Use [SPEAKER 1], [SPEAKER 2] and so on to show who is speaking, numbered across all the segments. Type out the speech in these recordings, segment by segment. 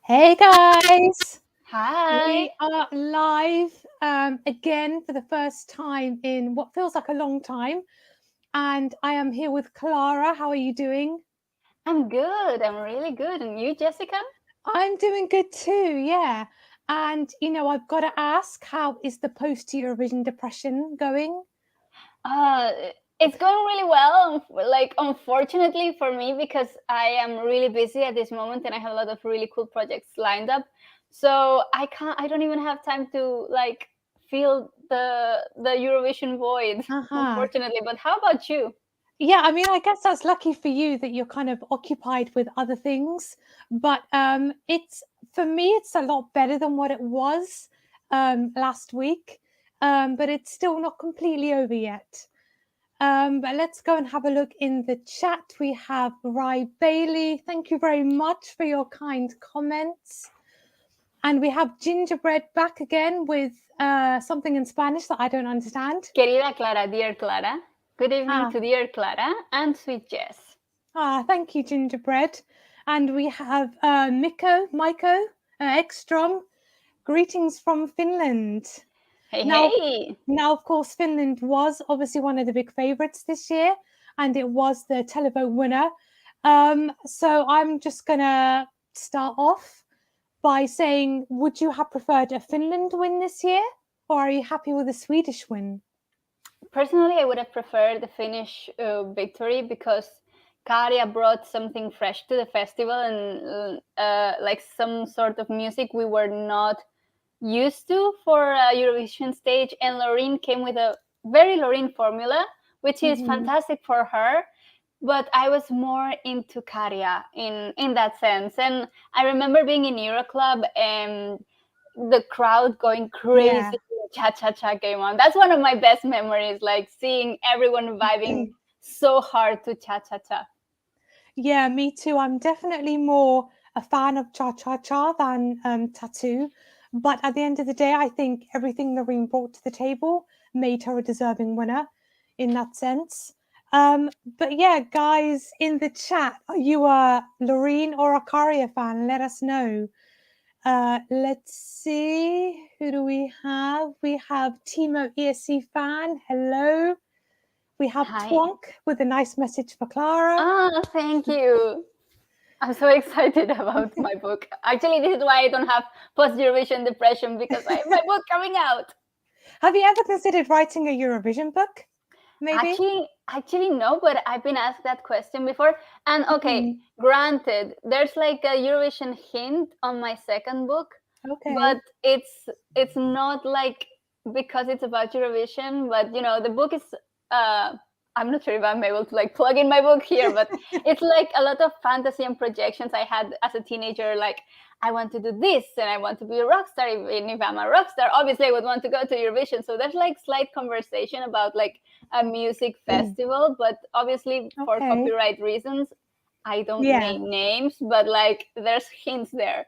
[SPEAKER 1] Hey guys, we
[SPEAKER 2] Hi,
[SPEAKER 1] are live again for the first time in what feels like a long time. And I am here with Clara. How are you doing?
[SPEAKER 2] I'm good. I'm really good. And you, Jessica?
[SPEAKER 1] I'm doing good too, yeah. And I've got to ask, how is the post-Eurovision depression going?
[SPEAKER 2] Uh, it's going really well. Like, unfortunately for me, because I am really busy at this moment and I have a lot of really cool projects lined up. So I don't even have time to feel the Eurovision void,
[SPEAKER 1] Uh-huh.
[SPEAKER 2] unfortunately. But how about you?
[SPEAKER 1] Yeah, I mean, I guess that's lucky for you that you're kind of occupied with other things. But it's for me, it's a lot better than what it was last week. But it's still not completely over yet. But let's go and have a look in the chat. We have Bailey. Thank you very much for your kind comments. And we have Gingerbread back again with something in Spanish that I don't understand.
[SPEAKER 2] Querida Clara, dear Clara. Good evening
[SPEAKER 1] Ah,
[SPEAKER 2] to dear Clara and sweet Jess.
[SPEAKER 1] Thank you, Gingerbread. And we have Maiko Ekstrom. Greetings from Finland.
[SPEAKER 2] Hey,
[SPEAKER 1] Now,
[SPEAKER 2] hey.
[SPEAKER 1] now, of course, Finland was obviously one of the big favourites this year, and it was the televote winner. So I'm just gonna start off by saying, would you have preferred a Finland win this year, or are you happy with a Swedish win?
[SPEAKER 2] Personally, I would have preferred the Finnish victory because Karia brought something fresh to the festival and like some sort of music we were not used to for a Eurovision stage. And Loreen came with a very Loreen formula, which is
[SPEAKER 1] Mm-hmm.
[SPEAKER 2] fantastic for her. But I was more into Karia in that sense. And I remember being in Euroclub and the crowd going
[SPEAKER 1] Yeah.
[SPEAKER 2] crazy. Cha cha cha came on. That's one of my best memories, like seeing everyone vibing so hard to cha cha cha.
[SPEAKER 1] Yeah, me too. I'm definitely more a fan of Cha Cha Cha than Tattoo. But at the end of the day, I think everything Noreen brought to the table made her a deserving winner in that sense. But yeah, guys in the chat, are you a Loreen or a Karia fan? Let us know. Let's see. Who do we have? We have Timo ESC fan. Hello. We have
[SPEAKER 2] Hi.
[SPEAKER 1] Twonk with a nice message for Clara.
[SPEAKER 2] Ah, thank you. I'm so excited about my book. Actually, this is why I don't have post-Eurovision depression because I have my book coming out.
[SPEAKER 1] Have you ever considered writing a Eurovision book? Maybe?
[SPEAKER 2] Actually, no, but I've been asked that question before. And okay,
[SPEAKER 1] Mhm.
[SPEAKER 2] granted, there's like a Eurovision hint on my second book, but
[SPEAKER 1] Okay.
[SPEAKER 2] it's not like because it's about Eurovision. But the book is. I'm not sure if I'm able to like plug in my book here, but it's like a lot of fantasy and projections I had as a teenager. Like I want to do this and I want to be a rock star. Even if I'm a rock star, obviously I would want to go to Eurovision. So there's like slight conversation about like a music festival, but obviously for
[SPEAKER 1] Okay.
[SPEAKER 2] copyright reasons, I don't
[SPEAKER 1] Yeah.
[SPEAKER 2] name names, but like there's hints there.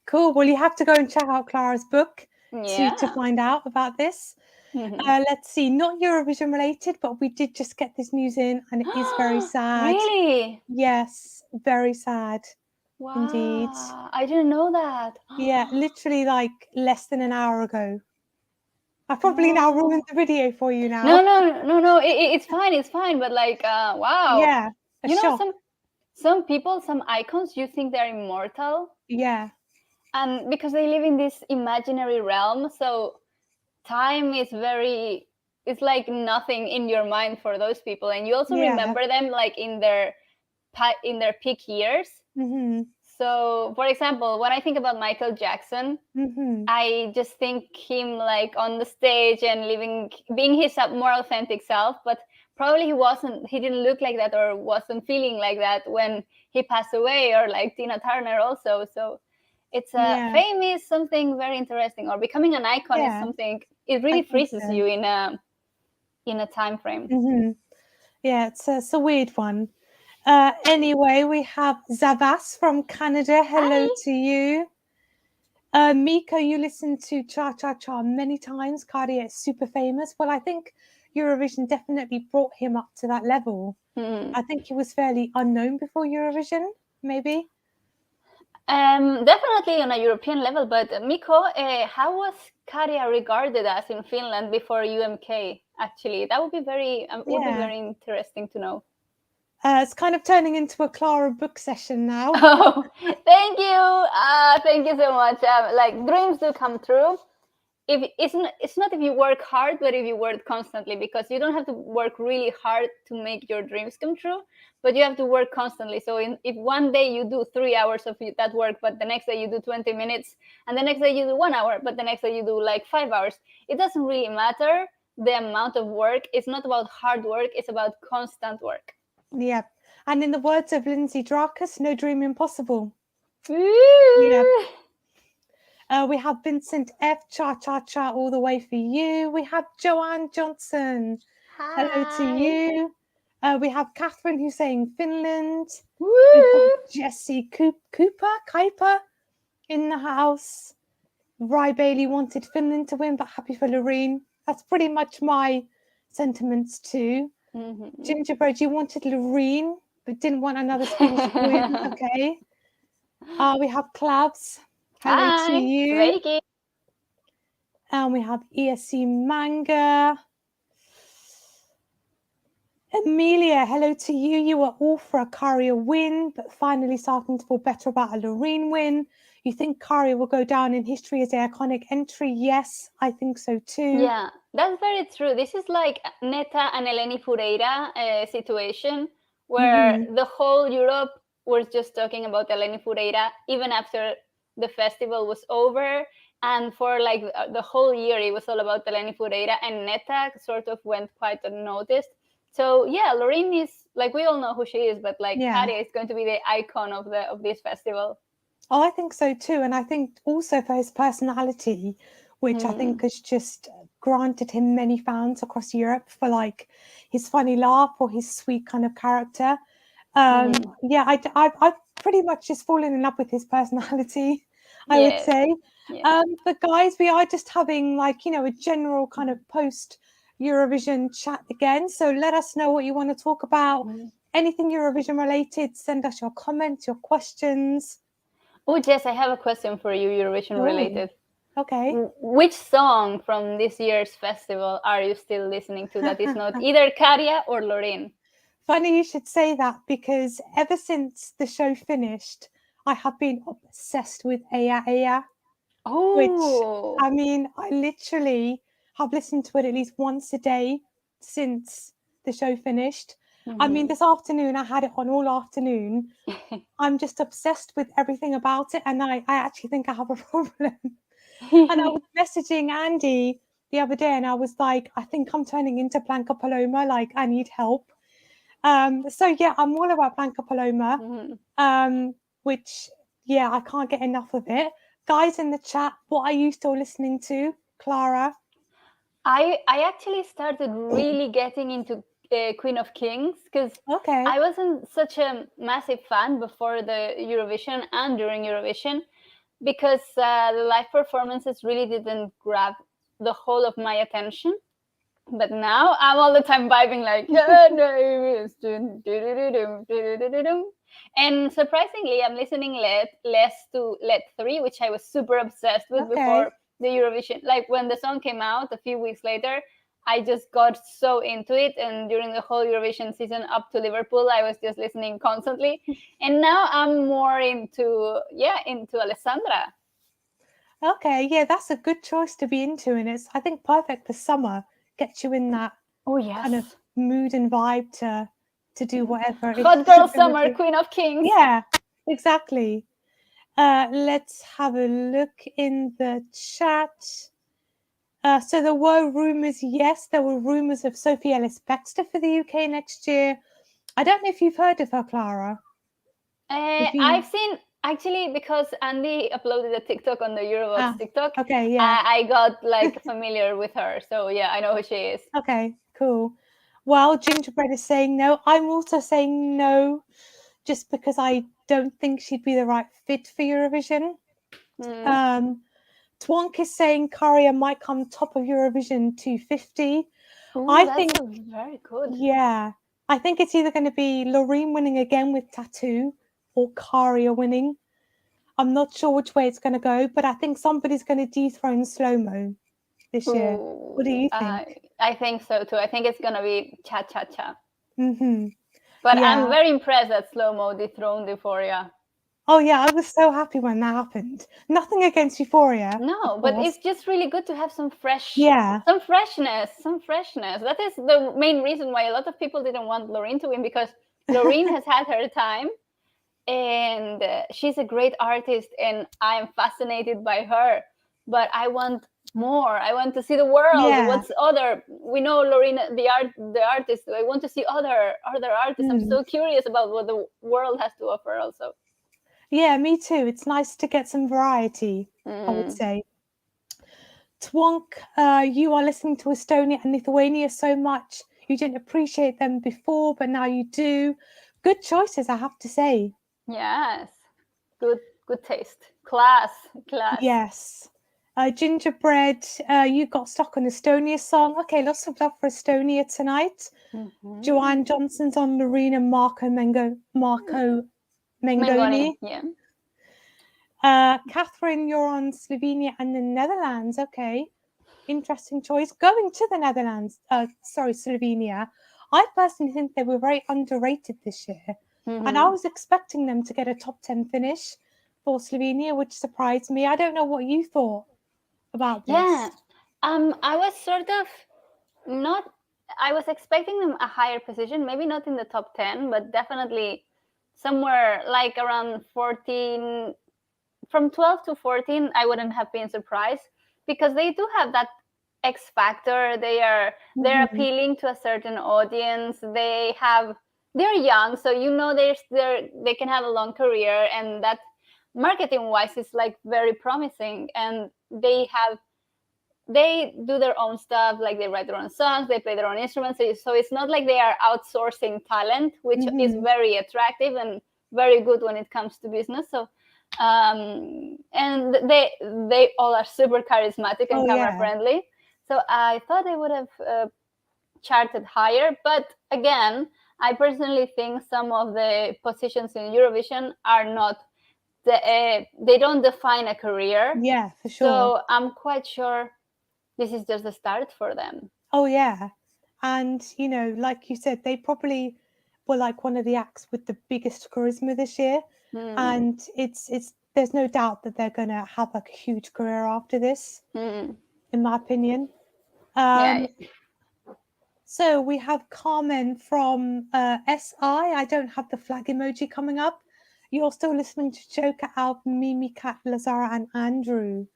[SPEAKER 1] Cool. Well, you have to go and check out Clara's book to
[SPEAKER 2] Yeah.
[SPEAKER 1] find out about this. Let's see, not Eurovision related, but we did just get this news in, and it is very sad.
[SPEAKER 2] Really?
[SPEAKER 1] Yes, very sad indeed.
[SPEAKER 2] Wow. I didn't know that.
[SPEAKER 1] Yeah, literally like less than an hour ago. I probably now ruined
[SPEAKER 2] No.
[SPEAKER 1] the video for you
[SPEAKER 2] No,
[SPEAKER 1] now.
[SPEAKER 2] no, no, no. It's fine. It's fine. But like, wow.
[SPEAKER 1] Yeah, a
[SPEAKER 2] You know,
[SPEAKER 1] shock.
[SPEAKER 2] some people, some icons, you think they're immortal,
[SPEAKER 1] Yeah,
[SPEAKER 2] and because they live in this imaginary realm, so time is very. It's like nothing in your mind for those people, and you also
[SPEAKER 1] yeah.
[SPEAKER 2] remember them like in their peak years.
[SPEAKER 1] Mm-hmm.
[SPEAKER 2] So, for example, when I think about Michael Jackson,
[SPEAKER 1] Mm-hmm.
[SPEAKER 2] I just think him like on the stage and being his more authentic self, but probably he didn't look like that or wasn't feeling like that when he passed away, or like Tina Turner also. So it's
[SPEAKER 1] Yeah,
[SPEAKER 2] fame is something very interesting, or becoming an icon is
[SPEAKER 1] yeah,
[SPEAKER 2] something, it
[SPEAKER 1] I
[SPEAKER 2] really
[SPEAKER 1] think
[SPEAKER 2] freezes
[SPEAKER 1] so.
[SPEAKER 2] you in a time frame.
[SPEAKER 1] Mm-hmm. Yeah, it's a weird one. Anyway, we have Zavas from Canada. Hello
[SPEAKER 2] Hi.
[SPEAKER 1] to you. Miko, you listened to Cha Cha Cha many times. Cardia is super famous. Well, I think Eurovision definitely brought him up to that level.
[SPEAKER 2] Hmm.
[SPEAKER 1] I think he was fairly unknown before Eurovision, maybe.
[SPEAKER 2] Definitely on a European level, but Miko, how was Karja regarded as in Finland before UMK? Actually, that would be would be very interesting to know.
[SPEAKER 1] It's kind of turning into a Clara book session now.
[SPEAKER 2] Oh, thank you. Thank you so much. Like dreams do come true. If it's not if you work hard, but if you work constantly, because you don't have to work really hard to make your dreams come true, but you have to work constantly. So if one day you do 3 hours of that work, but the next day you do 20 minutes, and the next day you do 1 hour, but the next day you do like 5 hours, it doesn't really matter the amount of work. It's not about hard work. It's about constant work.
[SPEAKER 1] Yeah. And in the words of Lindsay Dracus, no dream impossible.
[SPEAKER 2] Yeah.
[SPEAKER 1] We have Vincent F. Cha all the way for you. We have Joanne Johnson.
[SPEAKER 2] Hi.
[SPEAKER 1] Hello to you. We have Catherine who's saying Finland.
[SPEAKER 2] Woo.
[SPEAKER 1] We've got Jessie Kuiper in the house. Rye Bailey wanted Finland to win, but happy for Loreen. That's pretty much my sentiments too.
[SPEAKER 2] Mm-hmm.
[SPEAKER 1] Gingerbread, you wanted Loreen, but didn't want another Swedish to win. Okay. We have Clabs. Hello
[SPEAKER 2] Hi.
[SPEAKER 1] to you.
[SPEAKER 2] Reiki.
[SPEAKER 1] And we have ESC Manga. Amelia, hello to you. You were all for a Karja win, but finally starting to feel better about a Loreen win. You think Karja will go down in history as an iconic entry? Yes, I think so too.
[SPEAKER 2] Yeah, that's very true. This is like Neta and Eleni Fureira situation, where the whole Europe was just talking about Eleni Fureira, even after the festival was over. And for like the whole year, it was all about Eleni Fureira, and Neta sort of went quite unnoticed. So yeah, Loreen is like, we all know who she is, but like Karja is going to be the icon of this festival.
[SPEAKER 1] Oh, I think so too. And I think also for his personality, which I think has just granted him many fans across Europe for like his funny laugh or his sweet kind of character. Yeah, I've pretty much just fallen in love with his personality, I would say.
[SPEAKER 2] Yeah.
[SPEAKER 1] But guys, we are just having like, you know, a general kind of post-Eurovision chat again. So let us know what you want to talk about. Anything Eurovision related, send us your comments, your questions.
[SPEAKER 2] Oh, Jess, I have a question for you, Eurovision related.
[SPEAKER 1] Okay.
[SPEAKER 2] Which song from this year's festival are you still listening to that is not either Karja or Loreen?
[SPEAKER 1] Funny you should say that, because ever since the show finished, I have been obsessed with Teya.
[SPEAKER 2] Oh.
[SPEAKER 1] Which, I mean, I literally have listened to it at least once a day since the show finished. I mean, this afternoon, I had it on all afternoon. I'm just obsessed with everything about it. And I actually think I have a problem. And I was messaging Andy the other day and I was like, I think I'm turning into Blanca Paloma. Like, I need help. So, yeah, I'm all about Blanca Paloma, which, yeah, I can't get enough of it. Guys in the chat, what are you still listening to, Clara?
[SPEAKER 2] I actually started really getting into Queen of Kings, because I wasn't such a massive fan before the Eurovision and during Eurovision, because the live performances really didn't grab the whole of my attention. But now I'm all the time vibing like, and surprisingly, I'm listening less to Let 3, which I was super obsessed with before the Eurovision. Like when the song came out a few weeks later, I just got so into it. And during the whole Eurovision season up to Liverpool, I was just listening constantly. And now I'm more into Alessandra.
[SPEAKER 1] Okay, yeah, that's a good choice to be into. And it's, I think, perfect for summer. Gets you in that kind of mood and vibe to do whatever.
[SPEAKER 2] Hot girl summer, Queen of Kings.
[SPEAKER 1] Yeah, exactly. Let's have a look in the chat. So there were rumours, yes, there were rumours of Sophie Ellis-Bextor for the UK next year. I don't know if you've heard of her, Clara.
[SPEAKER 2] I've seen, actually, because Andy uploaded a TikTok on the Eurovox TikTok.
[SPEAKER 1] Okay, yeah.
[SPEAKER 2] I got like familiar with her. So yeah, I know who she is.
[SPEAKER 1] Okay, cool. Well, Gingerbread is saying no. I'm also saying no, just because I don't think she'd be the right fit for Eurovision. Twonk is saying Karja might come top of Eurovision 250.
[SPEAKER 2] I think very good.
[SPEAKER 1] Yeah, I think it's either going to be Loreen winning again with Tattoo or Karja winning. I'm not sure which way it's going to go, but I think somebody's going to dethrone Slow-Mo this year. What do you think?
[SPEAKER 2] I think so too. I think it's going to be Cha-Cha-Cha.
[SPEAKER 1] Mm-hmm.
[SPEAKER 2] But
[SPEAKER 1] Yeah.
[SPEAKER 2] I'm very impressed that Slow-Mo dethroned Euphoria.
[SPEAKER 1] Oh yeah, I was so happy when that happened. Nothing against Euphoria.
[SPEAKER 2] No, but it's just really good to have some freshness. That is the main reason why a lot of people didn't want Loreen to win, because Loreen has had her time, and she's a great artist, and I'm fascinated by her. But I want more. I want to see the world.
[SPEAKER 1] Yeah.
[SPEAKER 2] What's other? We know Loreen, the artist. I want to see other artists. I'm so curious about what the world has to offer also.
[SPEAKER 1] Yeah, me too. It's nice to get some variety, I would say. Twonk, you are listening to Estonia and Lithuania so much. You didn't appreciate them before, but now you do. Good choices, I have to say.
[SPEAKER 2] Yes. Good taste. Class.
[SPEAKER 1] Yes. Gingerbread, you got stuck on Estonia song. Okay, lots of love for Estonia tonight. Joanne Johnson's on Lorena, Marco Mengoni.
[SPEAKER 2] Yeah.
[SPEAKER 1] Catherine, you're on Slovenia and the Netherlands. Okay, interesting choice. Going to the Netherlands, Slovenia. I personally think they were very underrated this year. And I was expecting them to get a top 10 finish for Slovenia, which surprised me. I don't know what you thought about this.
[SPEAKER 2] Yeah. I was sort of not... I was expecting them a higher position, maybe not in the top 10, but definitely somewhere like around 14. From 12 to 14, I wouldn't have been surprised, because they do have that X factor. They're appealing to a certain audience. They're young, so they can have a long career, and that marketing wise is like very promising. And they do their own stuff, like they write their own songs, they play their own instruments. So it's not like they are outsourcing talent, which is very attractive and very good when it comes to business. So and they all are super charismatic and camera friendly. So I thought they would have charted higher. But again, I personally think some of the positions in Eurovision are not they don't define a career.
[SPEAKER 1] Yeah, for sure.
[SPEAKER 2] So I'm quite sure this is just the start for them.
[SPEAKER 1] Oh yeah. And like you said, they probably were like one of the acts with the biggest charisma this year. And it's there's no doubt that they're gonna have like a huge career after this, in my opinion. So we have Carmen from SI. I don't have the flag emoji coming up. You're still listening to Joker, Albin, Mimi, Kat, Lazara, and Andrew.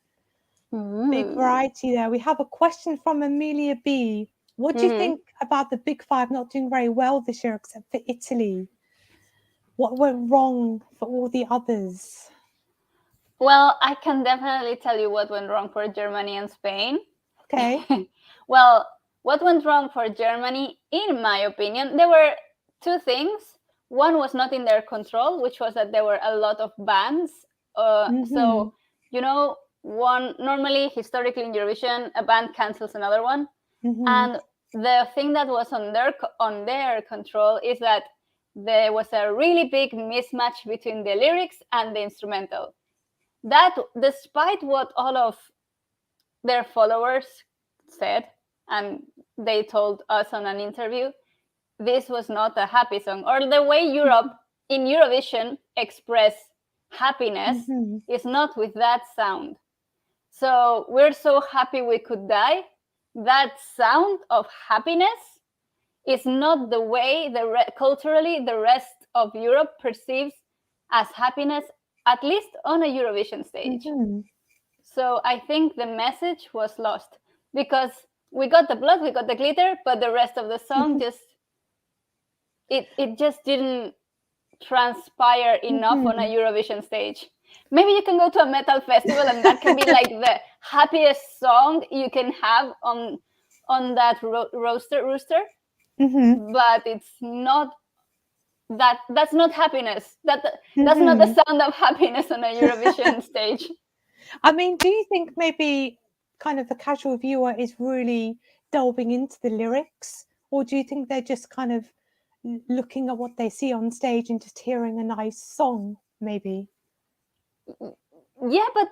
[SPEAKER 1] Big variety there. We have a question from Amelia B. What do you think about the Big Five not doing very well this year, except for Italy? What went wrong for all the others?
[SPEAKER 2] Well, I can definitely tell you what went wrong for Germany and Spain.
[SPEAKER 1] Okay.
[SPEAKER 2] Well, what went wrong for Germany, in my opinion, there were two things. One was not in their control, which was that there were a lot of bans. So, normally, historically in Eurovision, a band cancels another one. And the thing that was on their control is that there was a really big mismatch between the lyrics and the instrumental. That, despite what all of their followers said, and they told us on an interview, this was not a happy song. Or the way Europe in Eurovision express happiness is not with that sound. So we're so happy we could die. That sound of happiness is not the way culturally the rest of Europe perceives as happiness, at least on a Eurovision stage. So I think the message was lost, because we got the blood, we got the glitter, but the rest of the song it just didn't transpire enough on a Eurovision stage. Maybe you can go to a metal festival and that can be like the happiest song you can have on that rooster. But it's not that. That's not happiness. That's not the sound of happiness on a Eurovision stage.
[SPEAKER 1] I mean, do you think maybe kind of the casual viewer is really delving into the lyrics, or do you think they're just kind of looking at what they see on stage and just hearing a nice song, maybe?
[SPEAKER 2] yeah, but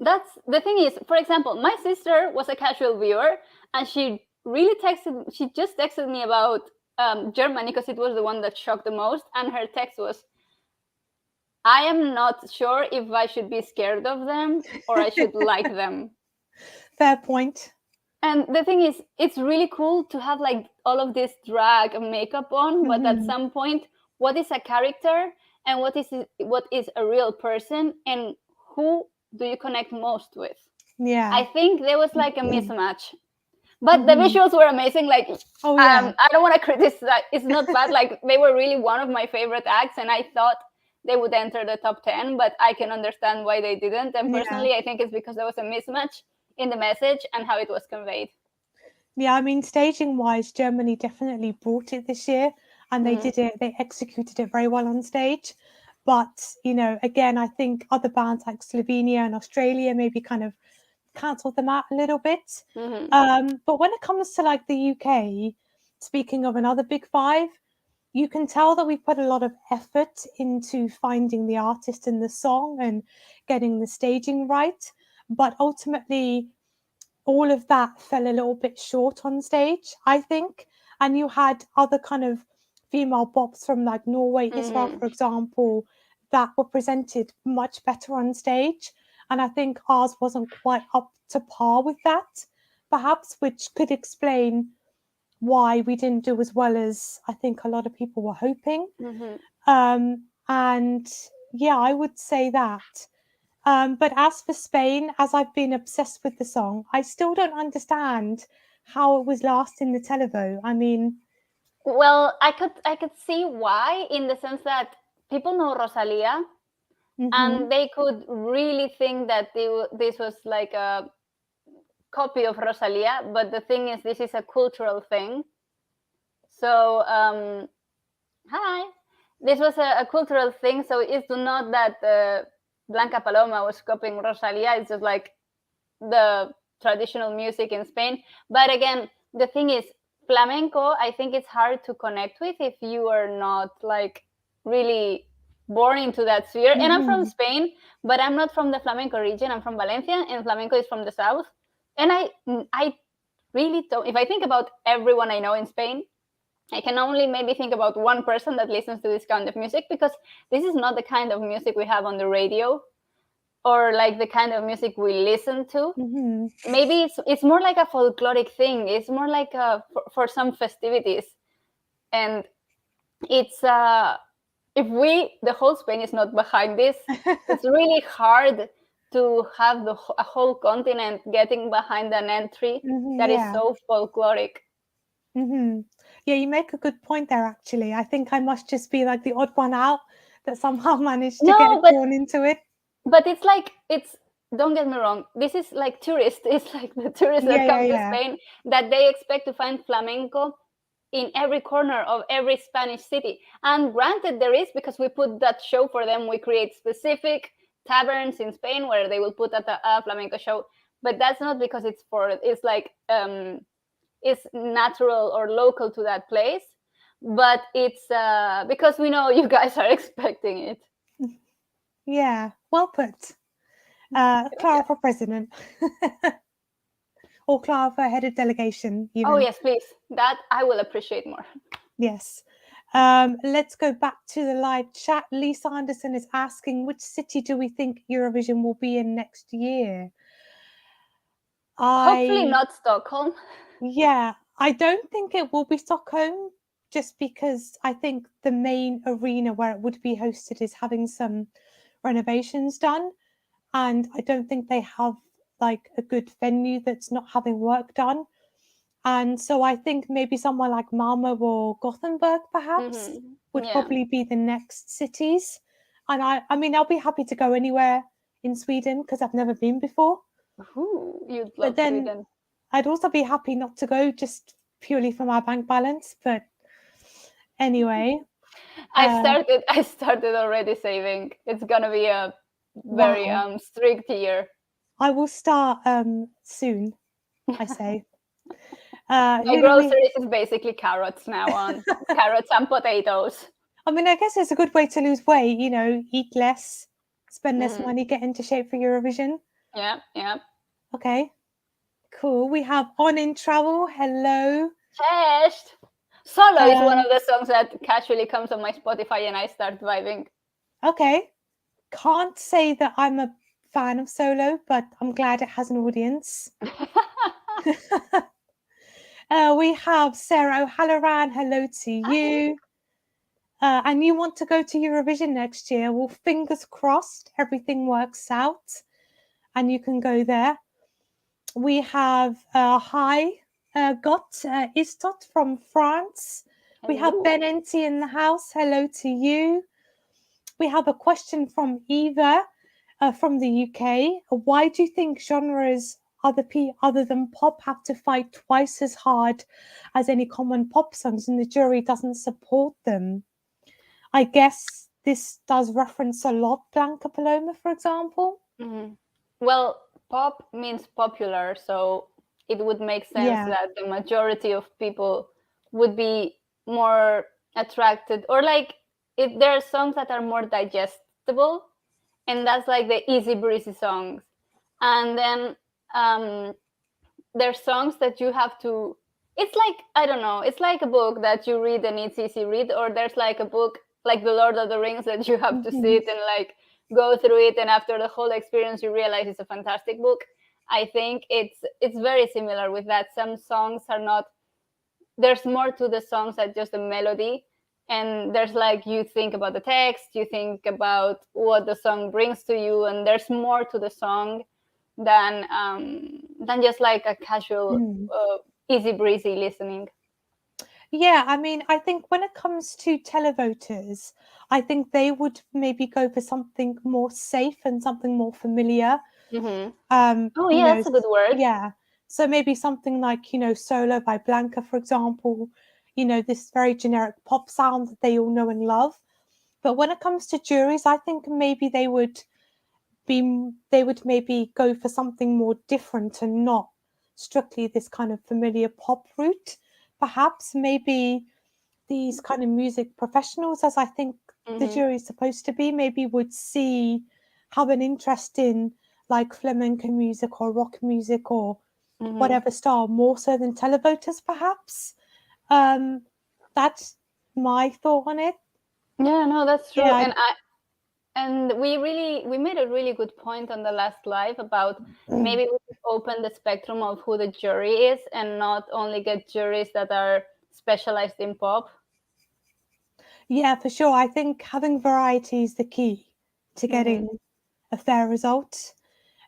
[SPEAKER 2] that's the thing is, for example, my sister was a casual viewer, and she just texted me about Germany because it was the one that shocked the most, and her text was, I am not sure if I should be scared of them or I should like them.
[SPEAKER 1] Fair point.
[SPEAKER 2] And the thing is, it's really cool to have like all of this drag and makeup on, but at some point, what is a character and what is a real person, and who do you connect most with?
[SPEAKER 1] Yeah.
[SPEAKER 2] I think there was like a mismatch. But the visuals were amazing. Like, I don't want to criticize that. It's not bad. Like, they were really one of my favorite acts, and I thought they would enter the top 10, but I can understand why they didn't. And personally, I think it's because there was a mismatch in the message and how it was conveyed.
[SPEAKER 1] Yeah, I mean, staging-wise, Germany definitely brought it this year, and they did it. They executed it very well on stage. But, you know, again, I think other bands like Slovenia and Australia maybe kind of cancelled them out a little bit. But when it comes to like the UK, speaking of another big five, you can tell that we've put a lot of effort into finding the artist and the song and getting the staging right. But ultimately, all of that fell a little bit short on stage, I think. And you had other kind of female bops from like Norway, Israel, for example, that were presented much better on stage. And I think ours wasn't quite up to par with that, perhaps, which could explain why we didn't do as well as I think a lot of people were hoping. And yeah, I would say that. But as for Spain, as I've been obsessed with the song, I still don't understand how it was last in the televote. I mean,
[SPEAKER 2] well, I could see why, in the sense that people know Rosalia, and they could really think that this was like a copy of Rosalia. But the thing is, this is a cultural thing. So, hi, this was a cultural thing. So it's not that Blanca Paloma was copying Rosalia. It's just like the traditional music in Spain. But again, the thing is, flamenco, I think it's hard to connect with if you are not like really born into that sphere. And I'm from Spain, but I'm not from the flamenco region. I'm from Valencia, and flamenco is from the south. And I really don't, if I think about everyone I know in Spain, I can only maybe think about one person that listens to this kind of music, because this is not the kind of music we have on the radio, or like the kind of music we listen to. Maybe it's more like a folkloric thing. It's more like for some festivities. And it's if the whole Spain is not behind this, it's really hard to have a whole continent getting behind an entry that is so folkloric.
[SPEAKER 1] Yeah, you make a good point there, actually. I think I must just be like the odd one out that somehow managed to get drawn into it.
[SPEAKER 2] But it's like, don't get me wrong, this is like tourists. It's like the tourists that come to Spain, that they expect to find flamenco in every corner of every Spanish city. And granted, there is, because we put that show for them. We create specific taverns in Spain where they will put a flamenco show. But that's not because it's like it's natural or local to that place. But it's because we know you guys are expecting it.
[SPEAKER 1] Yeah, well put. Clara for president. Or Clara for head of delegation. Even.
[SPEAKER 2] Oh, yes, please. That I will appreciate more.
[SPEAKER 1] Yes. Let's go back to the live chat. Lisa Anderson is asking, which city do we think Eurovision will be in next year?
[SPEAKER 2] Hopefully not Stockholm.
[SPEAKER 1] Yeah, I don't think it will be Stockholm, just because I think the main arena where it would be hosted is having some renovations done, and I don't think they have like a good venue that's not having work done. And so I think maybe somewhere like Malmö or Gothenburg perhaps would probably be the next cities. And I mean, I'll be happy to go anywhere in Sweden because I've never been before.
[SPEAKER 2] Ooh, you'd love Sweden.
[SPEAKER 1] I'd also be happy not to go, just purely for my bank balance. But anyway,
[SPEAKER 2] I started already saving. It's gonna be a very strict year.
[SPEAKER 1] I will start soon, I say.
[SPEAKER 2] My groceries is basically carrots now on carrots and potatoes.
[SPEAKER 1] I mean, I guess it's a good way to lose weight, you know, eat less, spend less
[SPEAKER 2] Mhm.
[SPEAKER 1] money, get into shape for Eurovision.
[SPEAKER 2] Yeah, yeah.
[SPEAKER 1] Okay, cool. We have On in Travel. Hello.
[SPEAKER 2] Cześć. Solo is one
[SPEAKER 1] Um,
[SPEAKER 2] of the songs that casually comes on my Spotify and I start vibing.
[SPEAKER 1] Okay. Can't say that I'm a fan of Solo, but I'm glad it has an audience. We have Sarah O'Halloran. Hello to you. And you want to go to Eurovision next year? Well, fingers crossed, everything works out and you can go there. We have Istot from France. We have
[SPEAKER 2] Hello.
[SPEAKER 1] Ben Enti in the house. Hello to you. We have a question from Eva from the UK. Why do you think genres other than pop have to fight twice as hard as any common pop songs and the jury doesn't support them? I guess this does reference a lot Blanca Paloma, for example.
[SPEAKER 2] Mm-hmm. Well, pop means popular, so it would make sense that the majority of people would be more attracted, or like there are songs that are more digestible, and that's like the easy breezy songs. And then there's songs that you have to, it's like, I don't know, it's like a book that you read and it's easy read, or there's like a book like The Lord of the Rings that you have to sit and like go through it, and after the whole experience you realize it's a fantastic book. I think it's very similar with that. Some songs are not, there's more to the songs than just the melody, and there's like, you think about the text, you think about what the song brings to you, and there's more to the song than just like a casual easy breezy listening.
[SPEAKER 1] Yeah, I mean, I think when it comes to televoters, I think they would maybe go for something more safe and something more familiar.
[SPEAKER 2] Mm-hmm.
[SPEAKER 1] Oh,
[SPEAKER 2] yeah, that's a good word.
[SPEAKER 1] Yeah. So maybe something like, you know, Solo by Blanca, for example, you know, this very generic pop sound that they all know and love. But when it comes to juries, I think maybe they would maybe go for something more different and not strictly this kind of familiar pop route. Perhaps maybe these kind of music professionals, as I think the jury is supposed to be, maybe would have an interest in like flamenco music or rock music or whatever style more so than televoters, perhaps. That's my thought on it.
[SPEAKER 2] Yeah, no, that's true.
[SPEAKER 1] Yeah.
[SPEAKER 2] And we made a really good point on the last live about maybe we should open the spectrum of who the jury is and not only get juries that are specialized in pop.
[SPEAKER 1] Yeah, for sure. I think having variety is the key to getting a fair result.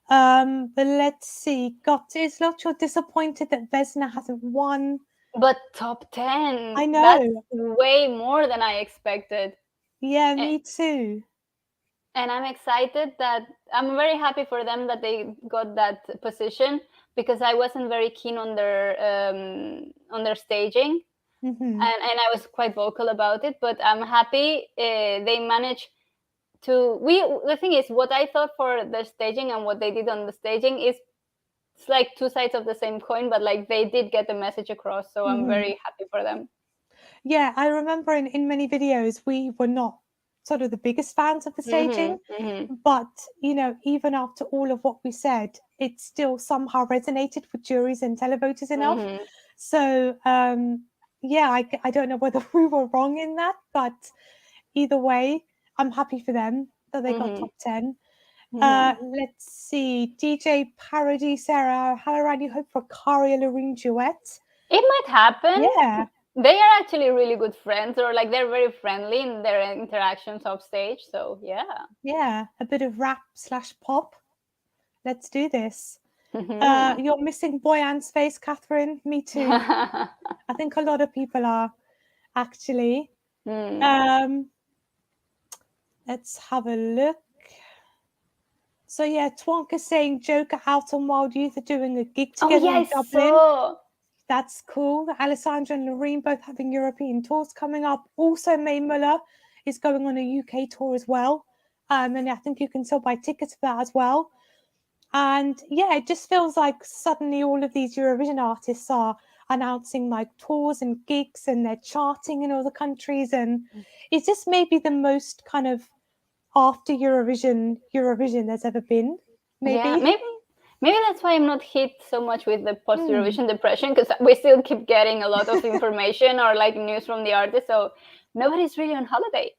[SPEAKER 1] But let's see. Is not you're disappointed that Vesna hasn't won?
[SPEAKER 2] But top 10.
[SPEAKER 1] I know.
[SPEAKER 2] That's way more than I expected.
[SPEAKER 1] Yeah, me too.
[SPEAKER 2] And I'm excited that I'm very happy for them that they got that position, because I wasn't very keen on their staging, and I was quite vocal about it. But I'm happy they managed to. The thing is, what I thought for the staging and what they did on the staging is it's like two sides of the same coin, but like they did get the message across. So I'm very happy for them.
[SPEAKER 1] Yeah, I remember in many videos we were not sort of the biggest fans of the staging, but you know, even after all of what we said, it still somehow resonated with juries and televoters enough. So yeah, I don't know whether we were wrong in that, but either way, I'm happy for them that they got top 10. Let's see, DJ Parody, Sarah, Halloran, you hope for a Karia Loreen duet?
[SPEAKER 2] It might happen.
[SPEAKER 1] Yeah.
[SPEAKER 2] They are actually really good friends, or like they're very friendly in their interactions off stage. So
[SPEAKER 1] yeah, a bit of rap/pop. Let's do this. You're missing Boyan's face, Catherine. Me too. I think a lot of people are actually. Let's have a look. So yeah, Twonka saying Joker out on Wild Youth are doing a gig together in Dublin. That's cool. Alessandra and Loreen both having European tours coming up. Also, May Muller is going on a UK tour as well. And I think you can still buy tickets for that as well. And yeah, it just feels like suddenly all of these Eurovision artists are announcing like tours and gigs, and they're charting in all the countries, and it's just maybe the most kind of after Eurovision there's ever been.
[SPEAKER 2] Yeah, maybe that's why I'm not hit so much with the post-Eurovision depression, because we still keep getting a lot of information or like news from the artist, so nobody's really on holiday.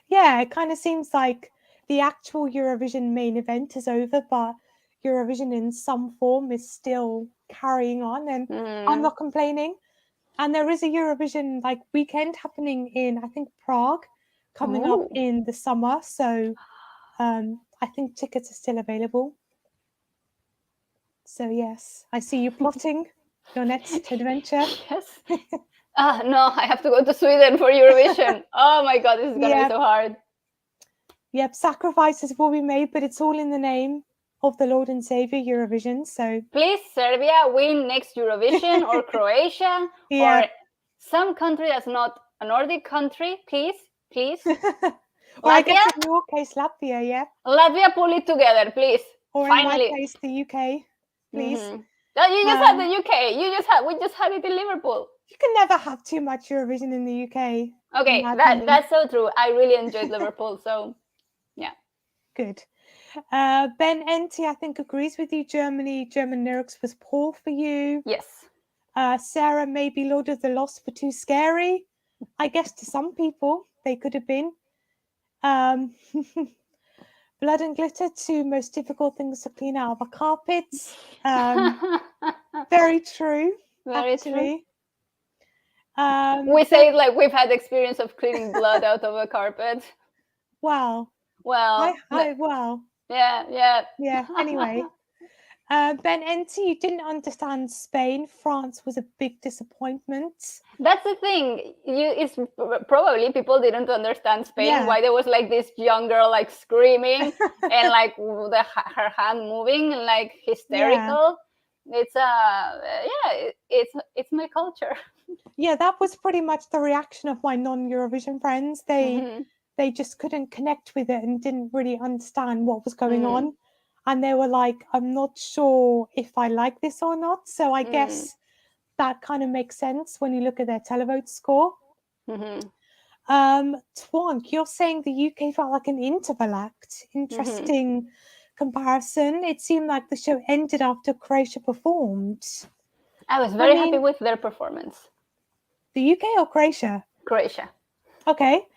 [SPEAKER 1] Yeah, it kind of seems like the actual Eurovision main event is over, but Eurovision in some form is still carrying on, and I'm not complaining. And there is a Eurovision like weekend happening in, I think, Prague, coming up in the summer. So I think tickets are still available. So yes, I see you plotting your next adventure.
[SPEAKER 2] Yes. No, I have to go to Sweden for Eurovision. Oh my God, this is going to be so hard.
[SPEAKER 1] Yep, sacrifices will be made, but it's all in the name of the Lord and Savior, Eurovision. So
[SPEAKER 2] please, Serbia, win next Eurovision, or Croatia, or some country that's not a Nordic country, please.
[SPEAKER 1] Or I guess in your case, Latvia, yeah.
[SPEAKER 2] Latvia, pull it together, please.
[SPEAKER 1] Or finally. In my case, the UK, please.
[SPEAKER 2] No, you just had the UK. We just had it in Liverpool.
[SPEAKER 1] You can never have too much Eurovision in the UK.
[SPEAKER 2] Okay, that's so true. I really enjoyed Liverpool, so yeah.
[SPEAKER 1] Good. Ben Enti, I think, agrees with you. German lyrics was poor for you.
[SPEAKER 2] Yes.
[SPEAKER 1] Sarah, maybe Lord of the Lost were too scary. I guess to some people they could have been. Blood and glitter, two most difficult things to clean out of a carpet. Very true.
[SPEAKER 2] Very
[SPEAKER 1] actually.
[SPEAKER 2] True. We say it like we've had experience of cleaning blood out of a carpet.
[SPEAKER 1] Wow.
[SPEAKER 2] Well.
[SPEAKER 1] Well.
[SPEAKER 2] Yeah.
[SPEAKER 1] Anyway, Ben Enti, you didn't understand Spain. France was a big disappointment.
[SPEAKER 2] That's the thing. It's probably people didn't understand Spain. Why there was like this young girl like screaming and like her hand moving and like hysterical. It's it's my culture.
[SPEAKER 1] Yeah, that was pretty much the reaction of my non-Eurovision friends. They just couldn't connect with it and didn't really understand what was going on. And they were like, I'm not sure if I like this or not. So I guess that kind of makes sense when you look at their televote score. Twank, you're saying the UK felt like an interval act. Interesting comparison. It seemed like the show ended after Croatia performed.
[SPEAKER 2] I was very happy with their performance.
[SPEAKER 1] The UK or Croatia?
[SPEAKER 2] Croatia.
[SPEAKER 1] Okay.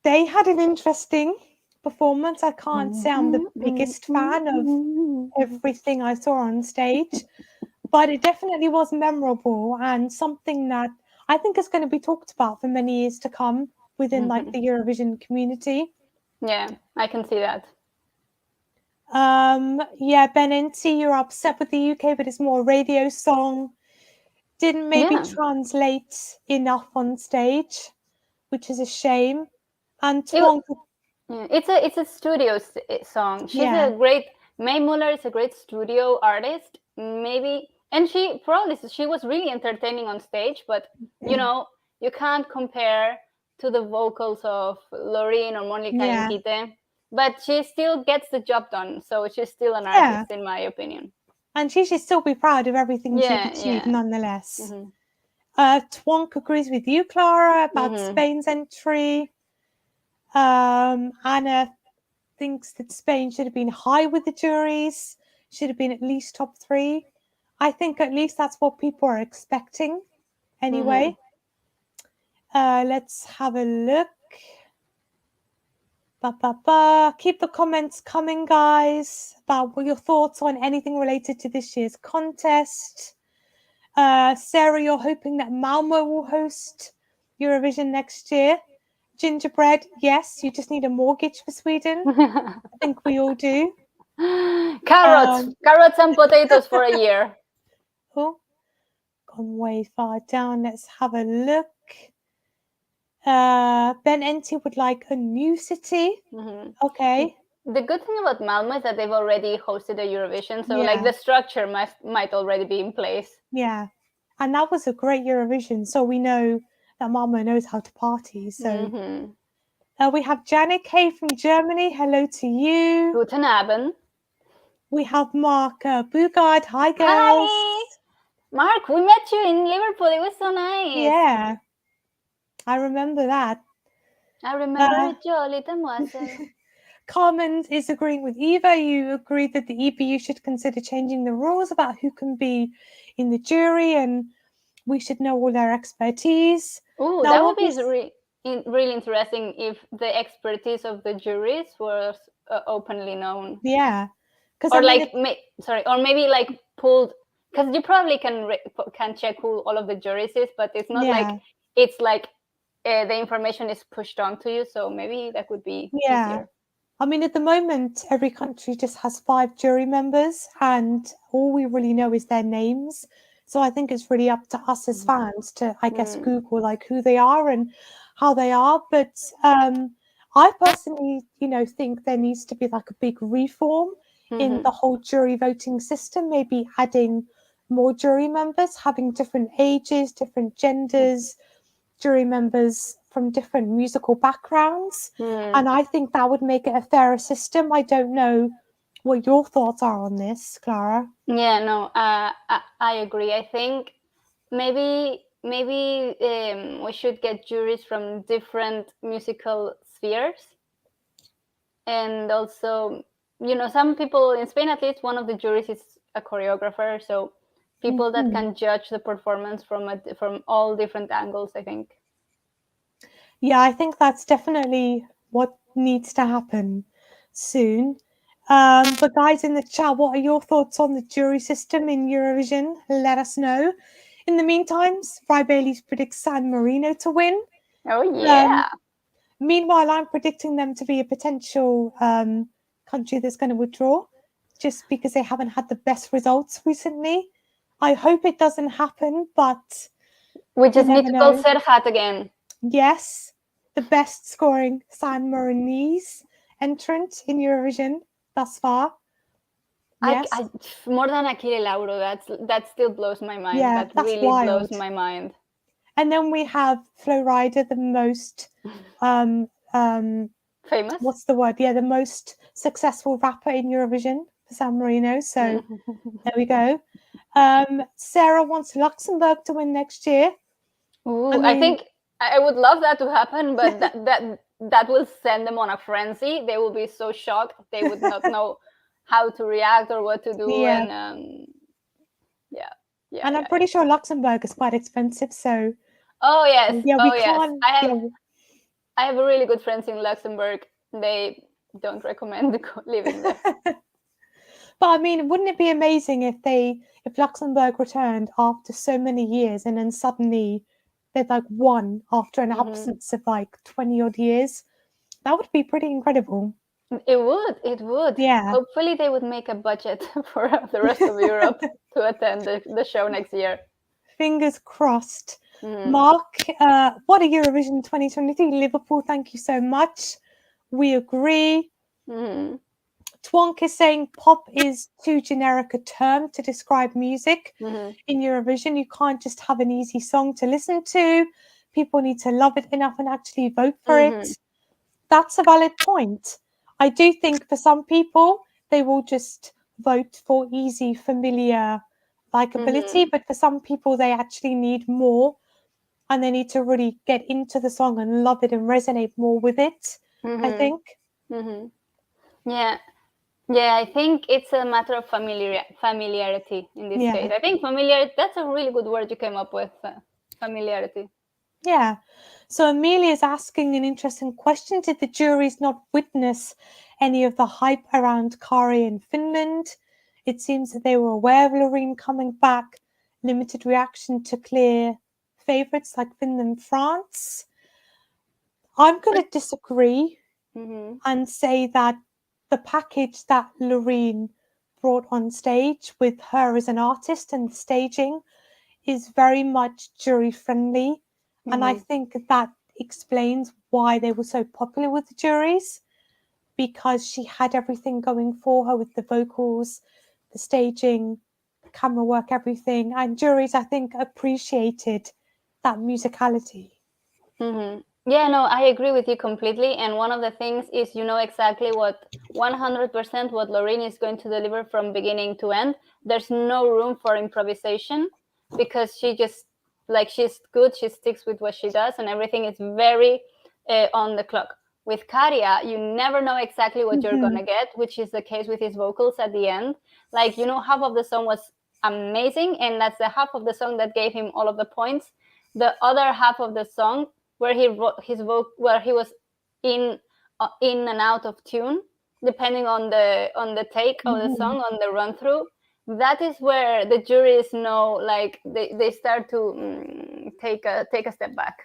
[SPEAKER 1] They had an interesting performance. I can't say I'm the biggest fan of everything I saw on stage, but it definitely was memorable and something that I think is going to be talked about for many years to come within like the Eurovision community.
[SPEAKER 2] Yeah, I can see that.
[SPEAKER 1] Ben Enti, you're upset with the UK, but it's more a radio song. Didn't maybe translate enough on stage, which is a shame. And Twank,
[SPEAKER 2] it's a studio song. She's a great. May Muller is a great studio artist. Maybe, and she was really entertaining on stage. But you know, you can't compare to the vocals of Loreen or Monica and Kite. But she still gets the job done. So she's still an artist, in my opinion.
[SPEAKER 1] And she should still be proud of everything she's achieved, nonetheless. Twank agrees with you, Clara, about Spain's entry. Anna thinks that Spain should have been high with the juries, should have been at least top 3. I think at least that's what people are expecting anyway. Let's have a look. Keep the comments coming, guys, about what your thoughts on anything related to this year's contest. Sarah, you're hoping that Malmo will host Eurovision next year. Gingerbread, yes, you just need a mortgage for Sweden. I think we all do.
[SPEAKER 2] Carrots and potatoes for a year.
[SPEAKER 1] Oh, gone way far down. Let's have a look. Ben Enti would like a new city. Okay.
[SPEAKER 2] The good thing about Malmo is that they've already hosted a Eurovision, so like the structure might already be in place.
[SPEAKER 1] Yeah, and that was a great Eurovision, so we know that Malmo knows how to party. So we have Janet K from Germany. Hello to you.
[SPEAKER 2] Guten Abend.
[SPEAKER 1] We have Mark Bugard. Hi, girls.
[SPEAKER 2] Hi. Mark, we met you in Liverpool. It was so nice.
[SPEAKER 1] Yeah, I remember that.
[SPEAKER 2] I remember a jolly demoiselle.
[SPEAKER 1] Carmen is agreeing with Eva. You agree that the EBU should consider changing the rules about who can be in the jury, and we should know all their expertise.
[SPEAKER 2] Oh, that would be really interesting if the expertise of the juries was openly known.
[SPEAKER 1] Yeah,
[SPEAKER 2] or like or maybe like pulled, because you probably can check who all of the juries is, but it's not like it's like the information is pushed onto you. So maybe that would be easier.
[SPEAKER 1] I mean, at the moment, every country just has 5 jury members, and all we really know is their names. So I think it's really up to us as fans to, I guess, Google like who they are and how they are. But I personally, think there needs to be like a big reform in the whole jury voting system. Maybe adding more jury members, having different ages, different genders, jury members from different musical backgrounds, and I think that would make it a fairer system. I don't know what your thoughts are on this, Clara.
[SPEAKER 2] Yeah, no, I agree. I think maybe we should get juries from different musical spheres, and also, some people in Spain, at least one of the juries is a choreographer, so people that can judge the performance from all different angles, I think.
[SPEAKER 1] Yeah, I think that's definitely what needs to happen soon. But guys in the chat, what are your thoughts on the jury system in Eurovision? Let us know. In the meantime, Fry Bailey predicts San Marino to win.
[SPEAKER 2] Oh, yeah.
[SPEAKER 1] Meanwhile, I'm predicting them to be a potential country that's going to withdraw just because they haven't had the best results recently. I hope it doesn't happen, but
[SPEAKER 2] we just need to call Serhat again.
[SPEAKER 1] Yes, the best scoring San Marinese entrant in Eurovision thus far. Yes.
[SPEAKER 2] I more than Achille Lauro. That still blows my mind.
[SPEAKER 1] Yeah,
[SPEAKER 2] that really blows my mind.
[SPEAKER 1] And then we have Flo Rida, the most
[SPEAKER 2] famous.
[SPEAKER 1] What's the word? Yeah, the most successful rapper in Eurovision for San Marino. So there we go. Sarah wants Luxembourg to win next year.
[SPEAKER 2] Ooh, I think I would love that to happen, but that will send them on a frenzy. They will be so shocked. They would not know how to react or what to do.
[SPEAKER 1] Yeah.
[SPEAKER 2] And
[SPEAKER 1] And I'm pretty sure Luxembourg is quite expensive. So.
[SPEAKER 2] Oh yes.
[SPEAKER 1] Yeah,
[SPEAKER 2] we can't. I have really good friends in Luxembourg. They don't recommend living there.
[SPEAKER 1] But I mean, wouldn't it be amazing if Luxembourg returned after so many years and then suddenly they'd like won after an absence of like 20 odd years? That would be pretty incredible.
[SPEAKER 2] It would.
[SPEAKER 1] Yeah.
[SPEAKER 2] Hopefully they would make a budget for the rest of Europe to attend the show next year.
[SPEAKER 1] Fingers crossed. Mark, what a Eurovision 2023. Liverpool, thank you so much. We agree. Twonk is saying pop is too generic a term to describe music in Eurovision. You can't just have an easy song to listen to. People need to love it enough and actually vote for it. That's a valid point. I do think for some people, they will just vote for easy, familiar likability. But for some people, they actually need more. And they need to really get into the song and love it and resonate more with it, I think.
[SPEAKER 2] Yeah, I think it's a matter of familiarity in this case. I think familiarity, that's a really good word you came up with, familiarity.
[SPEAKER 1] Yeah. So Amelia is asking an interesting question. Did the juries not witness any of the hype around Kari in Finland? It seems that they were aware of Loreen coming back, limited reaction to clear favourites like Finland, France. I'm going to disagree and say that the package that Loreen brought on stage with her as an artist and the staging is very much jury friendly. And I think that explains why they were so popular with the juries, because she had everything going for her with the vocals, the staging, the camera work, everything. And juries, I think, appreciated that musicality.
[SPEAKER 2] Yeah, no, I agree with you completely. And one of the things is, exactly 100% what Loreen is going to deliver from beginning to end. There's no room for improvisation. because she just like she's good. She sticks with what she does, and everything is very on the clock. With Karia, you never know exactly what you're gonna get, which is the case with his vocals at the end. Like, you know, half of the song was amazing, and that's the half of the song that gave him all of the points. The other half of the song, where he wrote his where he was in and out of tune, depending on the take of the song, on the run through. That is where the juries know, like they start to take a step back.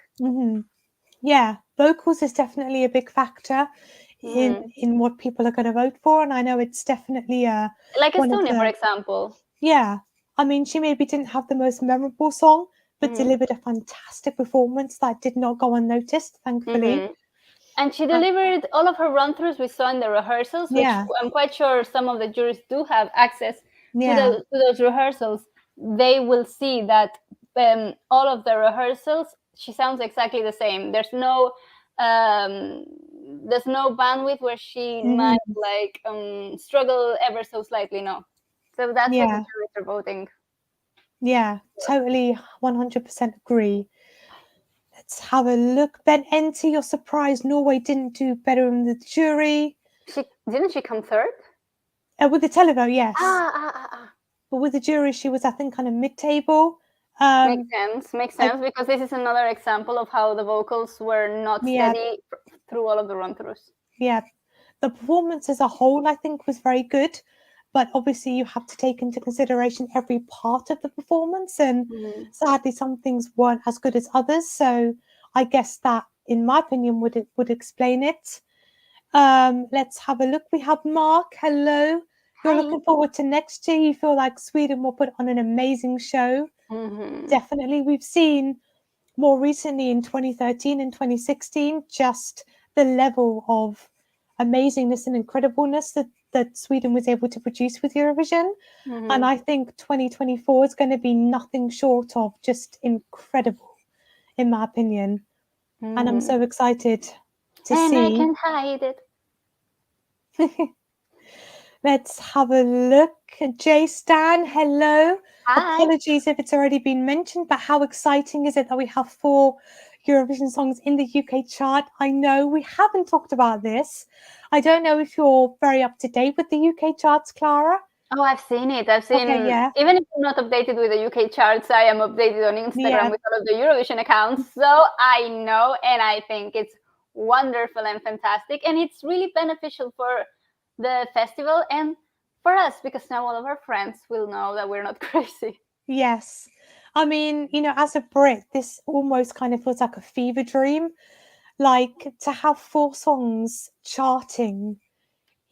[SPEAKER 1] Yeah, vocals is definitely a big factor in what people are going to vote for, and I know it's definitely
[SPEAKER 2] like Estonia, for example.
[SPEAKER 1] Yeah, I mean, she maybe didn't have the most memorable song, but delivered a fantastic performance that did not go unnoticed, thankfully.
[SPEAKER 2] And she delivered all of her run-throughs we saw in the rehearsals, which I'm quite sure some of the juries do have access to those rehearsals. They will see that all of the rehearsals, she sounds exactly the same. There's no bandwidth where she might like struggle ever so slightly. No, so that's what the juries are voting.
[SPEAKER 1] Yeah, totally, 100% agree. Let's have a look. Ben Enter, you're surprised Norway didn't do better in the jury.
[SPEAKER 2] Didn't she come third?
[SPEAKER 1] With the televote, yes. But with the jury, she was, I think, kind of mid-table.
[SPEAKER 2] Makes sense, because this is another example of how the vocals were not steady through all of the run-throughs.
[SPEAKER 1] Yeah, the performance as a whole, I think, was very good, but obviously you have to take into consideration every part of the performance, and sadly some things weren't as good as others, so I guess that, in my opinion, would explain it. Let's have a look. We have Mark. Hello. You're looking forward to next year. You feel like Sweden will put on an amazing show. Definitely. We've seen more recently in 2013 and 2016 just the level of amazingness and incredibleness that Sweden was able to produce with Eurovision. And I think 2024 is going to be nothing short of just incredible, in my opinion. And I'm so excited to see.
[SPEAKER 2] And I can't hide it.
[SPEAKER 1] Let's have a look. Jay Stan, hello.
[SPEAKER 2] Hi.
[SPEAKER 1] Apologies if it's already been mentioned, but how exciting is it that we have 4 Eurovision songs in the UK chart? I know we haven't talked about this. I don't know if you're very up to date with the UK charts, Clara.
[SPEAKER 2] Oh, I've seen it. I've seen, even if I'm not updated with the UK charts, I am updated on Instagram with all of the Eurovision accounts. So I know, and I think it's wonderful and fantastic. And it's really beneficial for the festival and for us, because now all of our friends will know that we're not crazy.
[SPEAKER 1] Yes. I mean, you know, as a Brit, this almost kind of feels like a fever dream. Like, to have 4 songs charting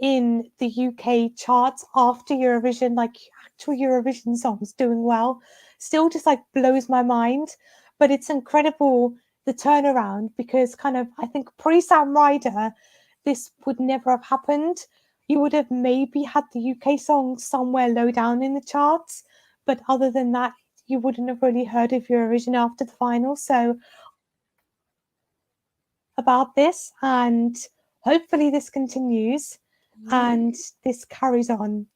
[SPEAKER 1] in the UK charts after Eurovision, like actual Eurovision songs doing well, still just like blows my mind. But it's incredible, the turnaround, because kind of, I think pre-Sam Ryder, this would never have happened. You would have maybe had the UK song somewhere low down in the charts, but other than that, you wouldn't have really heard of Eurovision after the final. So about this, and hopefully this continues and this carries on.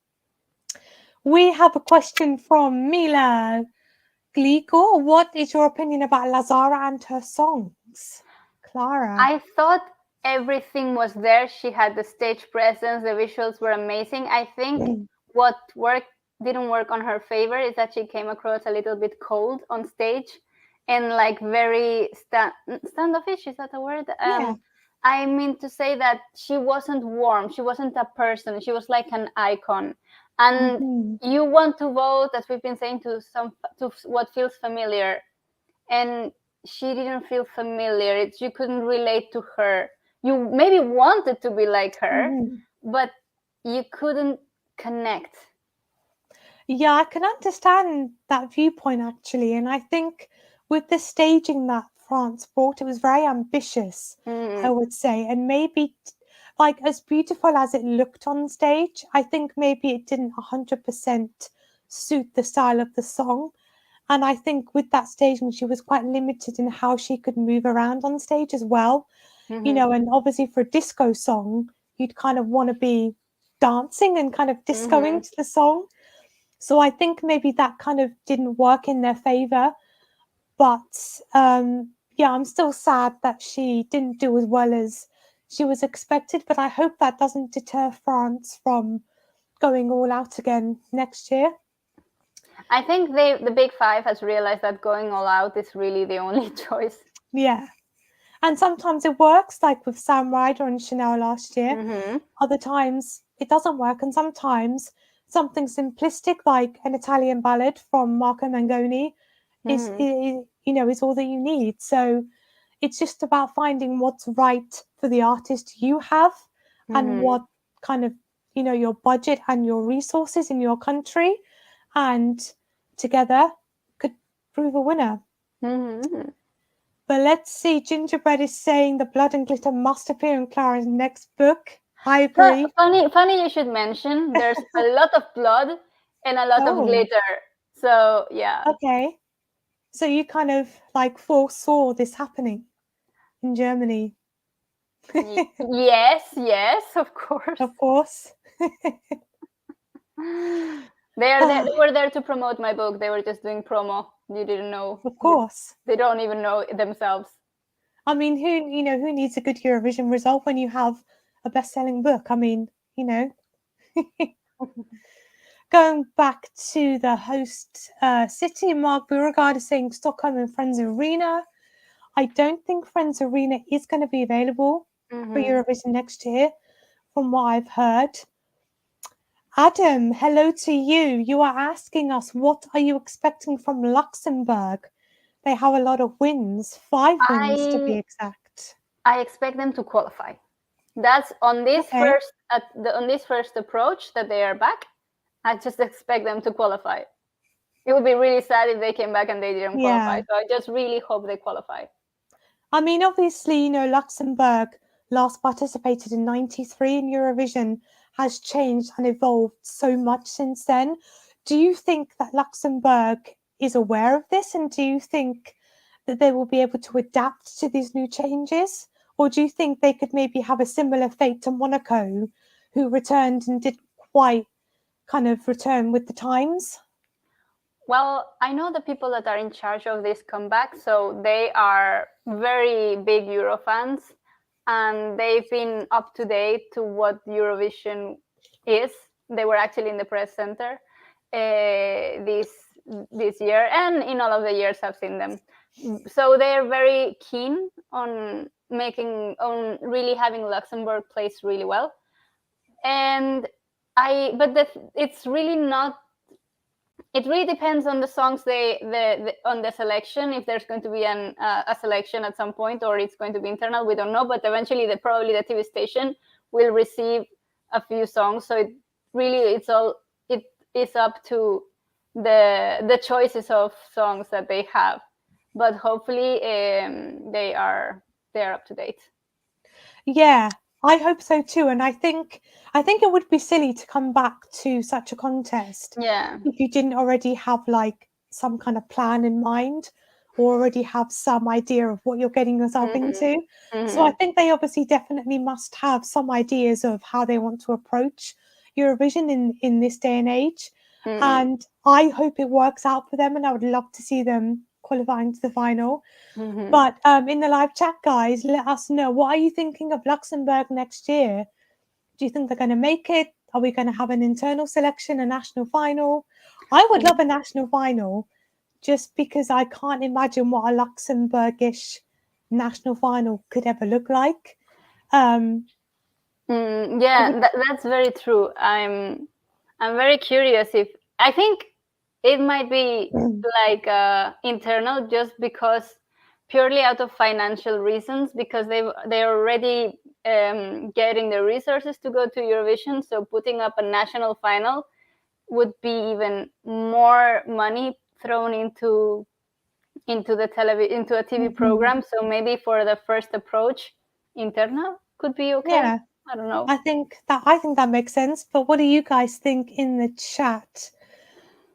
[SPEAKER 1] We have a question from Mila Glico. What is your opinion about Lazara and her songs? Clara.
[SPEAKER 2] I thought everything was there. She had the stage presence, the visuals were amazing. I think what didn't work on her favor is that she came across a little bit cold on stage and like very standoffish. Is that a word? I mean to say that she wasn't warm. She wasn't a person. She was like an icon. And you want to vote, as we've been saying, to what feels familiar. And she didn't feel familiar. You couldn't relate to her. You maybe wanted to be like her, but you couldn't connect.
[SPEAKER 1] Yeah, I can understand that viewpoint, actually. And I think with the staging that France brought, it was very ambitious, I would say. And maybe, like, as beautiful as it looked on stage, I think maybe it didn't 100% suit the style of the song. And I think with that staging, she was quite limited in how she could move around on stage as well. You know, and obviously for a disco song, you'd kind of want to be dancing and kind of discoing to the song. So I think maybe that kind of didn't work in their favour. But yeah, I'm still sad that she didn't do as well as she was expected. But I hope that doesn't deter France from going all out again next year.
[SPEAKER 2] I think the Big Five has realized that going all out is really the only choice.
[SPEAKER 1] Yeah. And sometimes it works, like with Sam Ryder and Chanel last year.
[SPEAKER 2] Mm-hmm.
[SPEAKER 1] Other times it doesn't work. And sometimes something simplistic like an Italian ballad from Marco Mangoni is all that you need. So it's just about finding what's right for the artist you have and what kind of, your budget and your resources in your country, and together could prove a winner.
[SPEAKER 2] Mm-hmm.
[SPEAKER 1] But let's see, Gingerbread is saying the blood and glitter must appear in Clara's next book. I agree.
[SPEAKER 2] Funny you should mention there's a lot of blood and a lot of glitter. So yeah.
[SPEAKER 1] Okay. So you kind of like foresaw this happening in Germany.
[SPEAKER 2] Yes, of course.
[SPEAKER 1] Of course.
[SPEAKER 2] They were there to promote my book. They were just doing promo. You didn't know.
[SPEAKER 1] Of course.
[SPEAKER 2] They don't even know themselves.
[SPEAKER 1] I mean, who needs a good Eurovision result when you have a best-selling book? I mean, Going back to the host city, Mark Beauregard is saying Stockholm and Friends Arena. I don't think Friends Arena is going to be available for Eurovision next year, from what I've heard. Adam, hello to you. You are asking us, what are you expecting from Luxembourg? They have a lot of wins, 5 wins to be exact.
[SPEAKER 2] I expect them to qualify. That's on this first approach that they are back. I just expect them to qualify. It would be really sad if they came back and they didn't qualify. So I just really hope they qualify.
[SPEAKER 1] I mean, obviously, Luxembourg last participated in 93 in Eurovision, has changed and evolved so much since then. Do you think that Luxembourg is aware of this, and do you think that they will be able to adapt to these new changes? Or do you think they could maybe have a similar fate to Monaco, who returned and didn't quite kind of return with the times?
[SPEAKER 2] Well, I know the people that are in charge of this comeback, so they are very big Euro fans, and they've been up to date to what Eurovision is. They were actually in the press center this year, and in all of the years I've seen them. So they're very keen on really having Luxembourg place really well. And it's really not. It really depends on the songs on the selection. If there's going to be a selection at some point, or it's going to be internal, we don't know. But eventually, probably the TV station will receive a few songs. So it is up to the choices of songs that they have. But hopefully, they are up to date.
[SPEAKER 1] Yeah, I hope so too. And I think it would be silly to come back to such a contest if you didn't already have like some kind of plan in mind, or already have some idea of what you're getting yourself into. So I think they obviously definitely must have some ideas of how they want to approach Eurovision in this day and age. And I hope it works out for them, and I would love to see them qualifying to the final. But in the live chat, guys, let us know, what are you thinking of Luxembourg next year? Do you think they're going to make it? Are we going to have an internal selection, a national final? I would love a national final, just because I can't imagine what a Luxembourgish national final could ever look like.
[SPEAKER 2] That's very true. I'm very curious. I think it might be like internal, just because purely out of financial reasons, because they're already getting the resources to go to Eurovision. So putting up a national final would be even more money thrown into a TV program. So maybe for the first approach, internal could be okay.
[SPEAKER 1] Yeah.
[SPEAKER 2] I don't know.
[SPEAKER 1] I think that makes sense. But what do you guys think in the chat?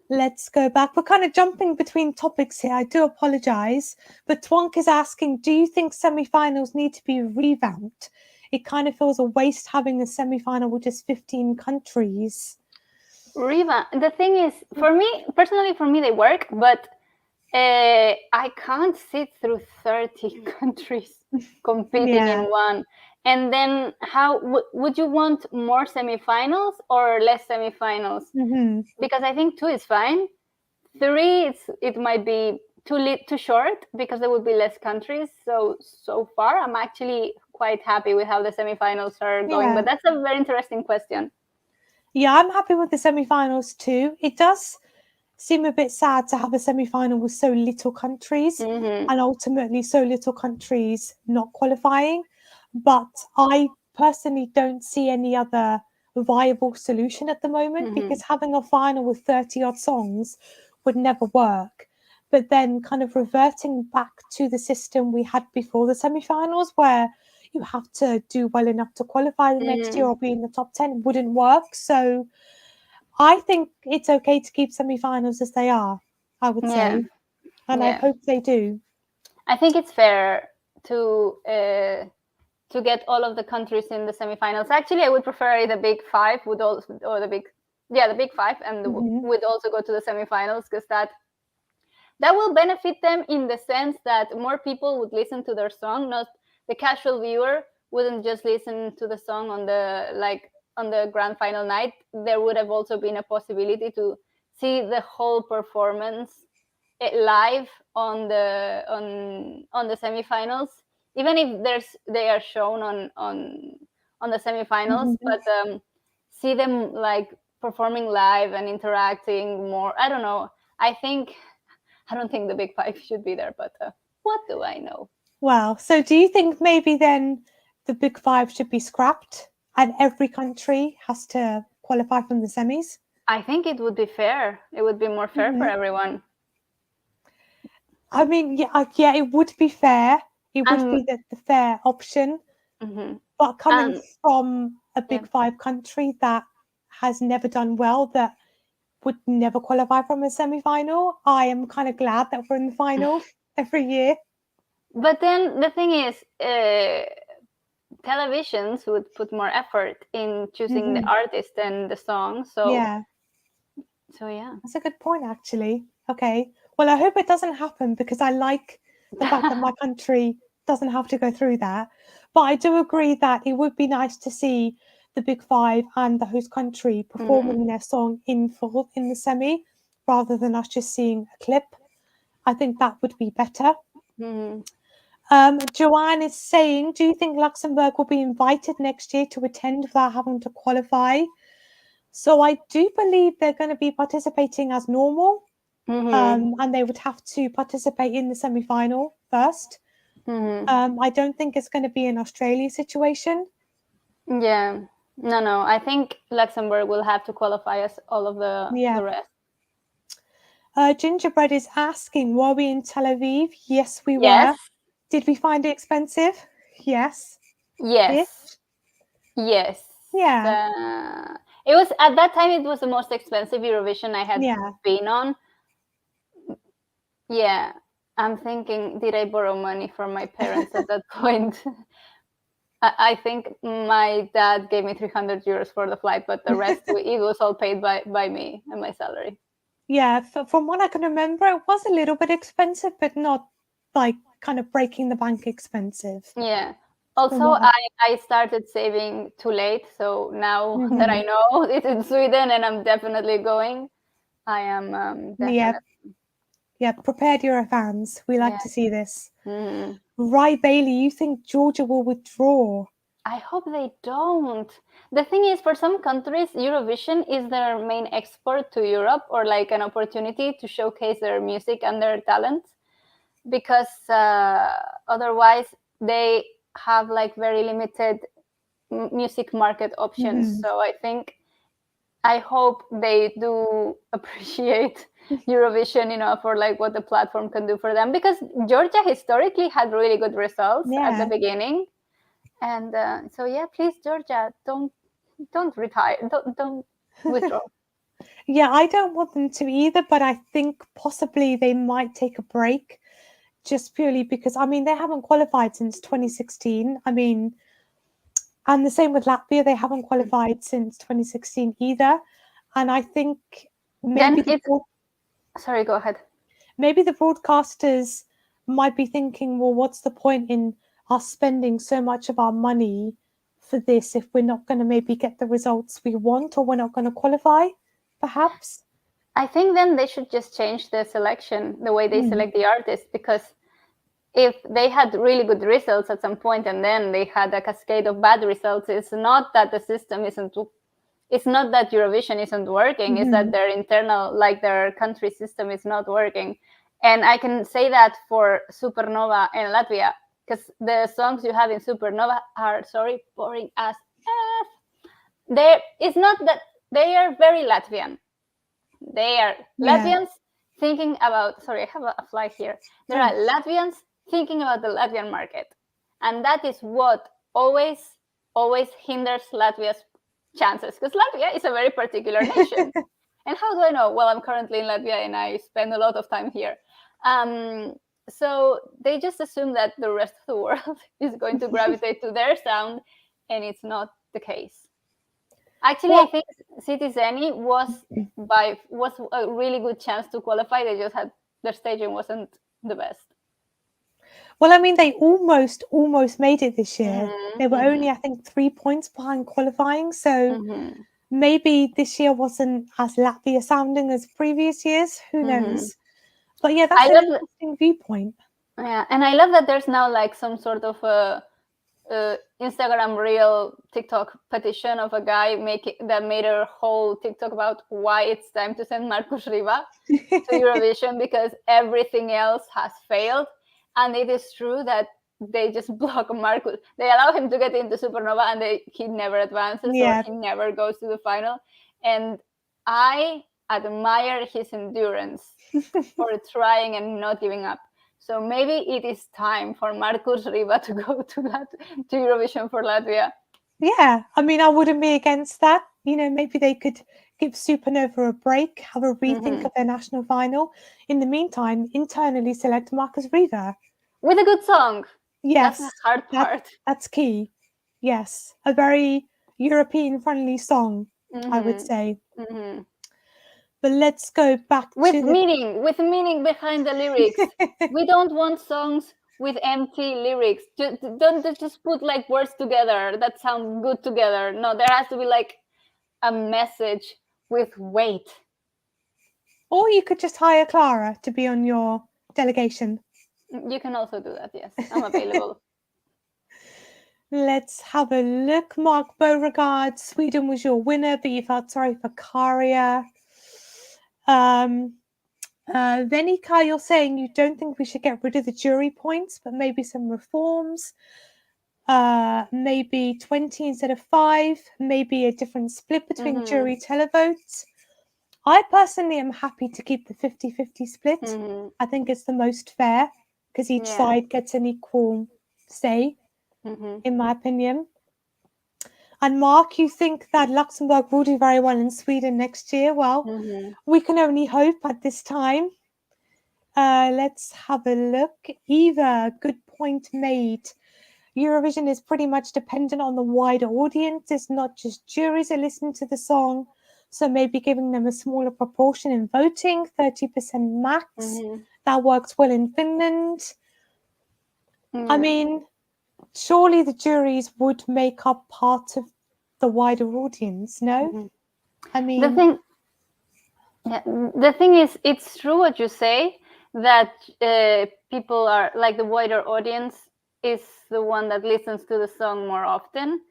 [SPEAKER 1] Let's go back. We're kind of jumping between topics here. I do apologize. But Twonk is asking, do you think semi-finals need to be revamped? It kind of feels a waste having a semi-final with just 15 countries.
[SPEAKER 2] The thing is, for me personally, they work, but I can't sit through 30 countries competing in one. And then how would you want more semifinals or less semifinals? Because I think 2 is fine. 3, it might be too short because there would be less countries. So far, I'm actually quite happy with how the semifinals are going. But that's a very interesting question.
[SPEAKER 1] Yeah, I'm happy with the semifinals too. It does seem a bit sad to have a semi-final with so little countries and ultimately so little countries not qualifying. But I personally don't see any other viable solution at the moment because having a final with 30 odd songs would never work. But then kind of reverting back to the system we had before the semi-finals where you have to do well enough to qualify the next year or be in the top 10 wouldn't work. So I think it's okay to keep semi-finals as they are, I would say. And I hope they do.
[SPEAKER 2] I think it's fair to get all of the countries in the semi-finals. Actually, I would prefer the big 5 would also, or the big five, and would also go to the semi-finals because that will benefit them in the sense that more people would listen to their song. Not the casual viewer wouldn't just listen to the song on the grand final night. There would have also been a possibility to see the whole performance live on the semifinals, even if they are shown on the semifinals, but see them like performing live and interacting more. I don't know. I don't think the big 5 should be there, but what do I know?
[SPEAKER 1] Well, so do you think maybe then the big 5 should be scrapped and every country has to qualify from the semis?
[SPEAKER 2] I think it would be fair. It would be more fair for everyone.
[SPEAKER 1] I mean, yeah, it would be fair. It would be the fair option. But coming from a big 5 country that has never done well, that would never qualify from a semi-final, I am kind of glad that we're in the final every year.
[SPEAKER 2] But then the thing is, televisions would put more effort in choosing the artist and the song. So yeah,
[SPEAKER 1] that's a good point, actually. Okay, well, I hope it doesn't happen because I like the fact that my country doesn't have to go through that. But I do agree that it would be nice to see the big 5 and the host country performing their song in full in the semi rather than us just seeing a clip. I think that would be better. Joanne is saying, do you think Luxembourg will be invited next year to attend without having to qualify? So I do believe they're going to be participating as normal, and they would have to participate in the semi-final first. I don't think it's going to be an Australia situation.
[SPEAKER 2] Yeah, no. I think Luxembourg will have to qualify as all of the rest.
[SPEAKER 1] Gingerbread is asking, were we in Tel Aviv? Yes, we were. Did we find it expensive? Yes.
[SPEAKER 2] Yes.
[SPEAKER 1] Yeah.
[SPEAKER 2] It was at that time. It was the most expensive Eurovision I had been on. Yeah, I'm thinking, did I borrow money from my parents at that point? I think my dad gave me 300 euros for the flight, but the rest it was all paid by me and my salary.
[SPEAKER 1] Yeah, from what I can remember, it was a little bit expensive, but not like kind of breaking the bank expensive.
[SPEAKER 2] Yeah. Also, I started saving too late, so now that I know it's in Sweden and I'm definitely going, I am definitely.
[SPEAKER 1] Yeah, prepared Eurofans. We like to see this. Right, Bailey, you think Georgia will withdraw?
[SPEAKER 2] I hope they don't. The thing is, for some countries, Eurovision is their main export to Europe, or like an opportunity to showcase their music and their talent, because otherwise they have like very limited music market options. So I hope they do appreciate Eurovision enough for like what the platform can do for them, because Georgia historically had really good results at the beginning. And so please, Georgia, don't retire, don't withdraw.
[SPEAKER 1] Yeah, I don't want them to either, but I think possibly they might take a break, just purely because they haven't qualified since 2016. And the same with Latvia, they haven't qualified since 2016 either. And I think
[SPEAKER 2] Then
[SPEAKER 1] maybe
[SPEAKER 2] sorry, go ahead.
[SPEAKER 1] maybe the broadcasters might be thinking, well, what's the point in us spending so much of our money for this if we're not going to maybe get the results we want, or we're not going to qualify, perhaps?
[SPEAKER 2] I think then they should just change the selection, the way they select the artists, because if they had really good results at some point and then they had a cascade of bad results, it's not that the system it's not that Eurovision isn't working, it's that their internal, like their country system is not working. And I can say that for Supernova and Latvia, because the songs you have in Supernova are, sorry, boring as F. It's not that they are very Latvian. They are Latvians thinking about, sorry, I have a fly here. There are Latvians thinking about the Latvian market. And that is what always hinders Latvia's chances, because Latvia is a very particular nation. And how do I know? Well, I'm currently in Latvia and I spend a lot of time here. So they just assume that the rest of the world is going to gravitate to their sound, and it's not the case. Actually, I think Citizeni was a really good chance to qualify. They just had their staging wasn't the best.
[SPEAKER 1] Well, I mean, they almost made it this year. They were only, I think, 3 points behind qualifying. So maybe this year wasn't as Latvia sounding as previous years. Who knows? But yeah, that's an interesting viewpoint.
[SPEAKER 2] Yeah, and I love that there's now like some sort of Instagram reel TikTok petition of a guy that made a whole TikTok about why it's time to send Markus Riva to Eurovision, because everything else has failed. And it is true that they just block Markus. They allow him to get into Supernova and he never advances or he never goes to the final. And I admire his endurance for trying and not giving up. So maybe it is time for Markus Riva to go to Eurovision for Latvia.
[SPEAKER 1] Yeah, I mean, I wouldn't be against that. You know, maybe they could give Supernova a break, have a rethink of their national final. In the meantime, internally select Markus Riva.
[SPEAKER 2] With a good song.
[SPEAKER 1] Yes.
[SPEAKER 2] That's the hard part.
[SPEAKER 1] That's key. Yes. A very European-friendly song, I would say. But let's go back
[SPEAKER 2] with meaning behind the lyrics. We don't want songs with empty lyrics. Don't just put like words together that sound good together. No, there has to be like a message with weight.
[SPEAKER 1] Or you could just hire Clara to be on your delegation.
[SPEAKER 2] You can also do that, yes. I'm available.
[SPEAKER 1] Let's have a look. Mark Beauregard, Sweden was your winner, but you felt sorry for Karia. Venika, you're saying you don't think we should get rid of the jury points, but maybe some reforms. Maybe 20 instead of 5. Maybe a different split between jury televotes. I personally am happy to keep the 50-50 split. I think it's the most fair because each side gets an equal say, in my opinion. And Mark, you think that Luxembourg will do very well in Sweden next year? Well, we can only hope at this time. Let's have a look. Eva, good point made. Eurovision is pretty much dependent on the wider audience. It's not just juries that listen to the song. So maybe giving them a smaller proportion in voting, 30% max. That works well in Finland. I mean, surely the juries would make up part of the wider audience, no? I mean,
[SPEAKER 2] the thing is, it's true what you say, that people are like the wider audience is the one that listens to the song more often.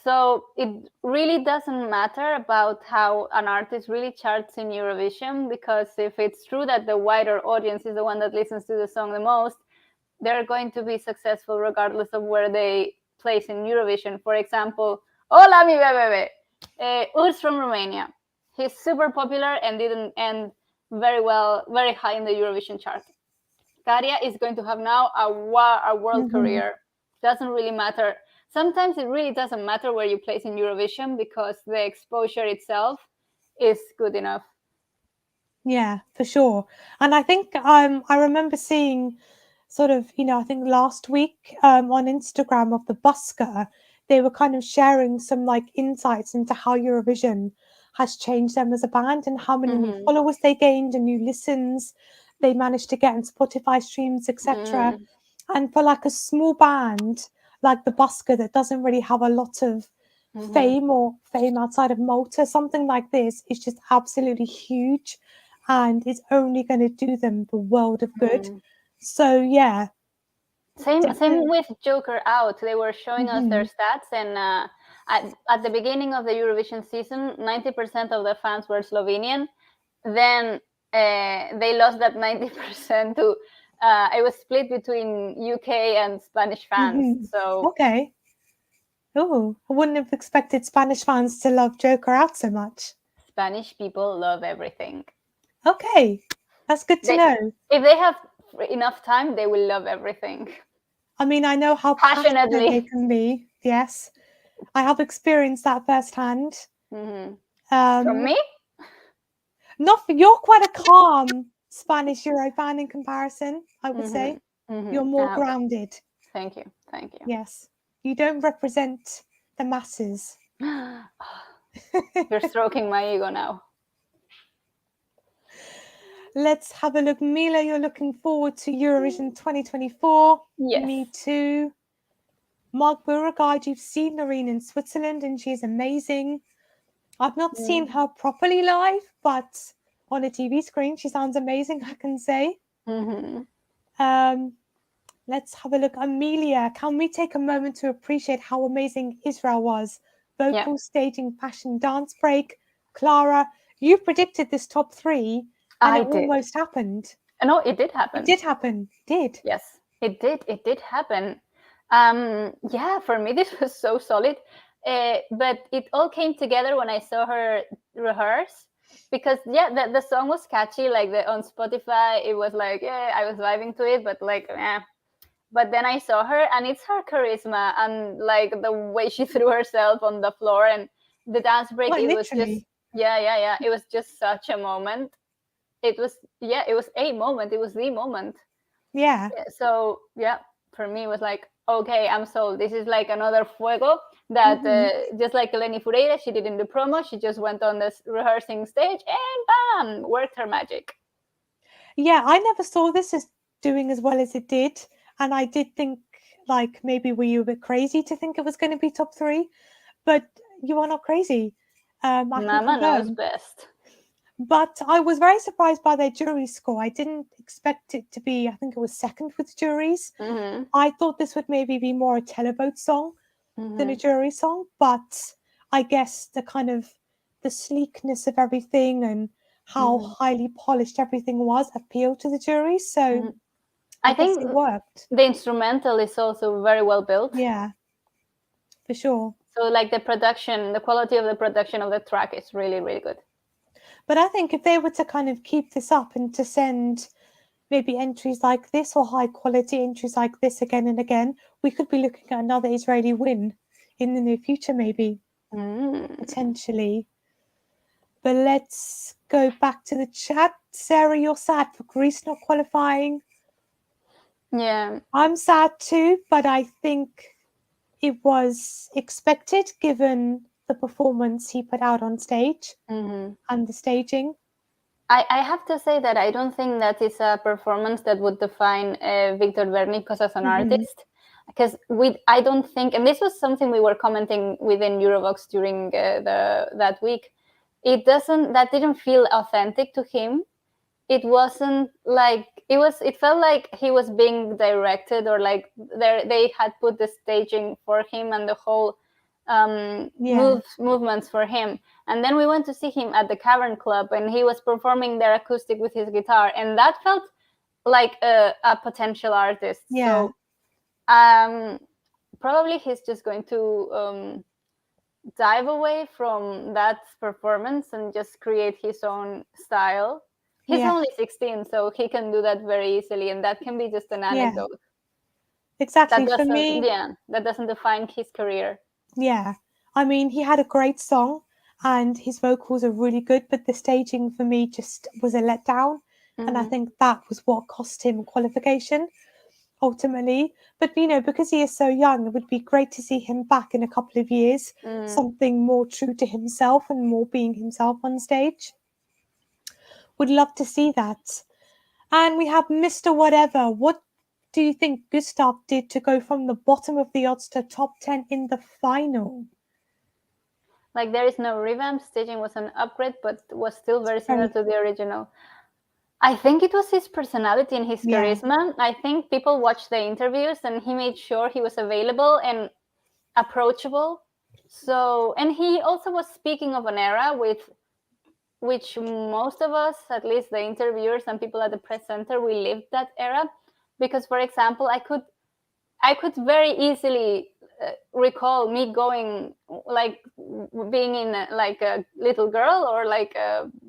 [SPEAKER 2] So it really doesn't matter about how an artist really charts in Eurovision, because if it's true that the wider audience is the one that listens to the song the most, they're going to be successful regardless of where they place in Eurovision. For example, Hola mi bebé, Urs from Romania. He's super popular and didn't end very high in the Eurovision chart. Karia is going to have now a world career. Doesn't really matter. Sometimes it really doesn't matter where you place in Eurovision because the exposure itself is good enough.
[SPEAKER 1] Yeah, for sure. And I think I remember seeing sort of, I think last week on Instagram of the busker they were kind of sharing some like insights into how Eurovision has changed them as a band and how many new followers they gained and new listens they managed to get in Spotify streams, etc. And for like a small band like the Busker that doesn't really have a lot of fame outside of Malta, something like this is just absolutely huge and it's only going to do them the world of good. So yeah.
[SPEAKER 2] Same with Joker Out. They were showing us their stats, and at the beginning of the Eurovision season, 90% of the fans were Slovenian. Then they lost that 90% to it was split between UK and Spanish fans. So
[SPEAKER 1] okay. Oh, I wouldn't have expected Spanish fans to love Joker Out so much.
[SPEAKER 2] Spanish people love everything.
[SPEAKER 1] Okay, that's good to know.
[SPEAKER 2] If they have enough time, they will love everything.
[SPEAKER 1] I mean, I know how passionate they can be. Yes, I have experienced that firsthand.
[SPEAKER 2] From me?
[SPEAKER 1] You're quite a calm Spanish Euro fan in comparison, I would say. You're more grounded.
[SPEAKER 2] Thank you.
[SPEAKER 1] Yes, you don't represent the masses.
[SPEAKER 2] You're stroking my ego now.
[SPEAKER 1] Let's have a look. Mila, you're looking forward to Eurovision 2024.
[SPEAKER 2] Yes.
[SPEAKER 1] Me too. Mark Beauregard, you've seen Marino in Switzerland and she's amazing. I've not seen her properly live, but on a TV screen, she sounds amazing, I can say. Let's have a look. Amelia, can we take a moment to appreciate how amazing Israel was? Vocal, staging, fashion, dance break. Clara, you predicted this top 3 and it almost happened.
[SPEAKER 2] No, it did happen.
[SPEAKER 1] It did happen. Did.
[SPEAKER 2] Yes, it did. It did happen. Yeah, for me, this was so solid. But it all came together when I saw her rehearse. Because, the song was catchy. Like, on Spotify, it was like, I was vibing to it. But, like, But then I saw her, and it's her charisma and, like, the way she threw herself on the floor. And the dance break, was just... Yeah. It was just such a moment. It was a moment. It was the moment.
[SPEAKER 1] Yeah.
[SPEAKER 2] So, for me, it was like, okay, I'm sold. This is like another fuego that just like Eleni Fureira, she did in the promo. She just went on this rehearsing stage and bam, worked her magic.
[SPEAKER 1] Yeah, I never saw this as doing as well as it did. And I did think, like, maybe were you a bit crazy to think it was going to be top 3? But you are not crazy.
[SPEAKER 2] Mama knows best.
[SPEAKER 1] But I was very surprised by their jury score. I didn't expect it to be, I think it was second with juries. I thought this would maybe be more a televote song than a jury song. But I guess the sleekness of everything and how highly polished everything was appealed to the jury. So I think it worked.
[SPEAKER 2] The instrumental is also very well built.
[SPEAKER 1] Yeah, for sure.
[SPEAKER 2] So like the quality of the production of the track is really, really good.
[SPEAKER 1] But I think if they were to kind of keep this up and to send maybe entries like this or high quality entries like this again and again, we could be looking at another Israeli win in the near future, maybe, potentially. But let's go back to the chat. Sarah, you're sad for Greece not qualifying.
[SPEAKER 2] Yeah.
[SPEAKER 1] I'm sad too, but I think it was expected given the performance he put out on stage and the staging.
[SPEAKER 2] I have to say that I don't think that is a performance that would define Victor Vernicos as an artist, because I don't think, and this was something we were commenting within Eurovox during that week. That didn't feel authentic to him. It wasn't like it felt like he was being directed, or like they had put the staging for him and the whole movements for him. And then we went to see him at the Cavern Club, and he was performing their acoustic with his guitar, and that felt like a potential artist. So probably he's just going to dive away from that performance and just create his own style. He's only 16, so he can do that very easily, and that can be just an anecdote.
[SPEAKER 1] Exactly. For me,
[SPEAKER 2] that doesn't define his career.
[SPEAKER 1] Yeah, I mean, he had a great song and his vocals are really good, but the staging for me just was a letdown. And I think that was what cost him qualification. ultimately. But, because he is so young, it would be great to see him back in a couple of years, something more true to himself and more being himself on stage. Would love to see that. And we have Mr. Whatever. What do you think Gustaph did to go from the bottom of the odds to top 10 in the final?
[SPEAKER 2] Like, there is no revamp. Staging was an upgrade, but was still very similar to the original. I think it was his personality and his charisma. I think people watched the interviews and he made sure he was available and approachable. So, and he also was speaking of an era with which most of us, at least the interviewers and people at the press center, we lived that era. Because, for example, I could very easily recall me going, like, being in like a little girl, or like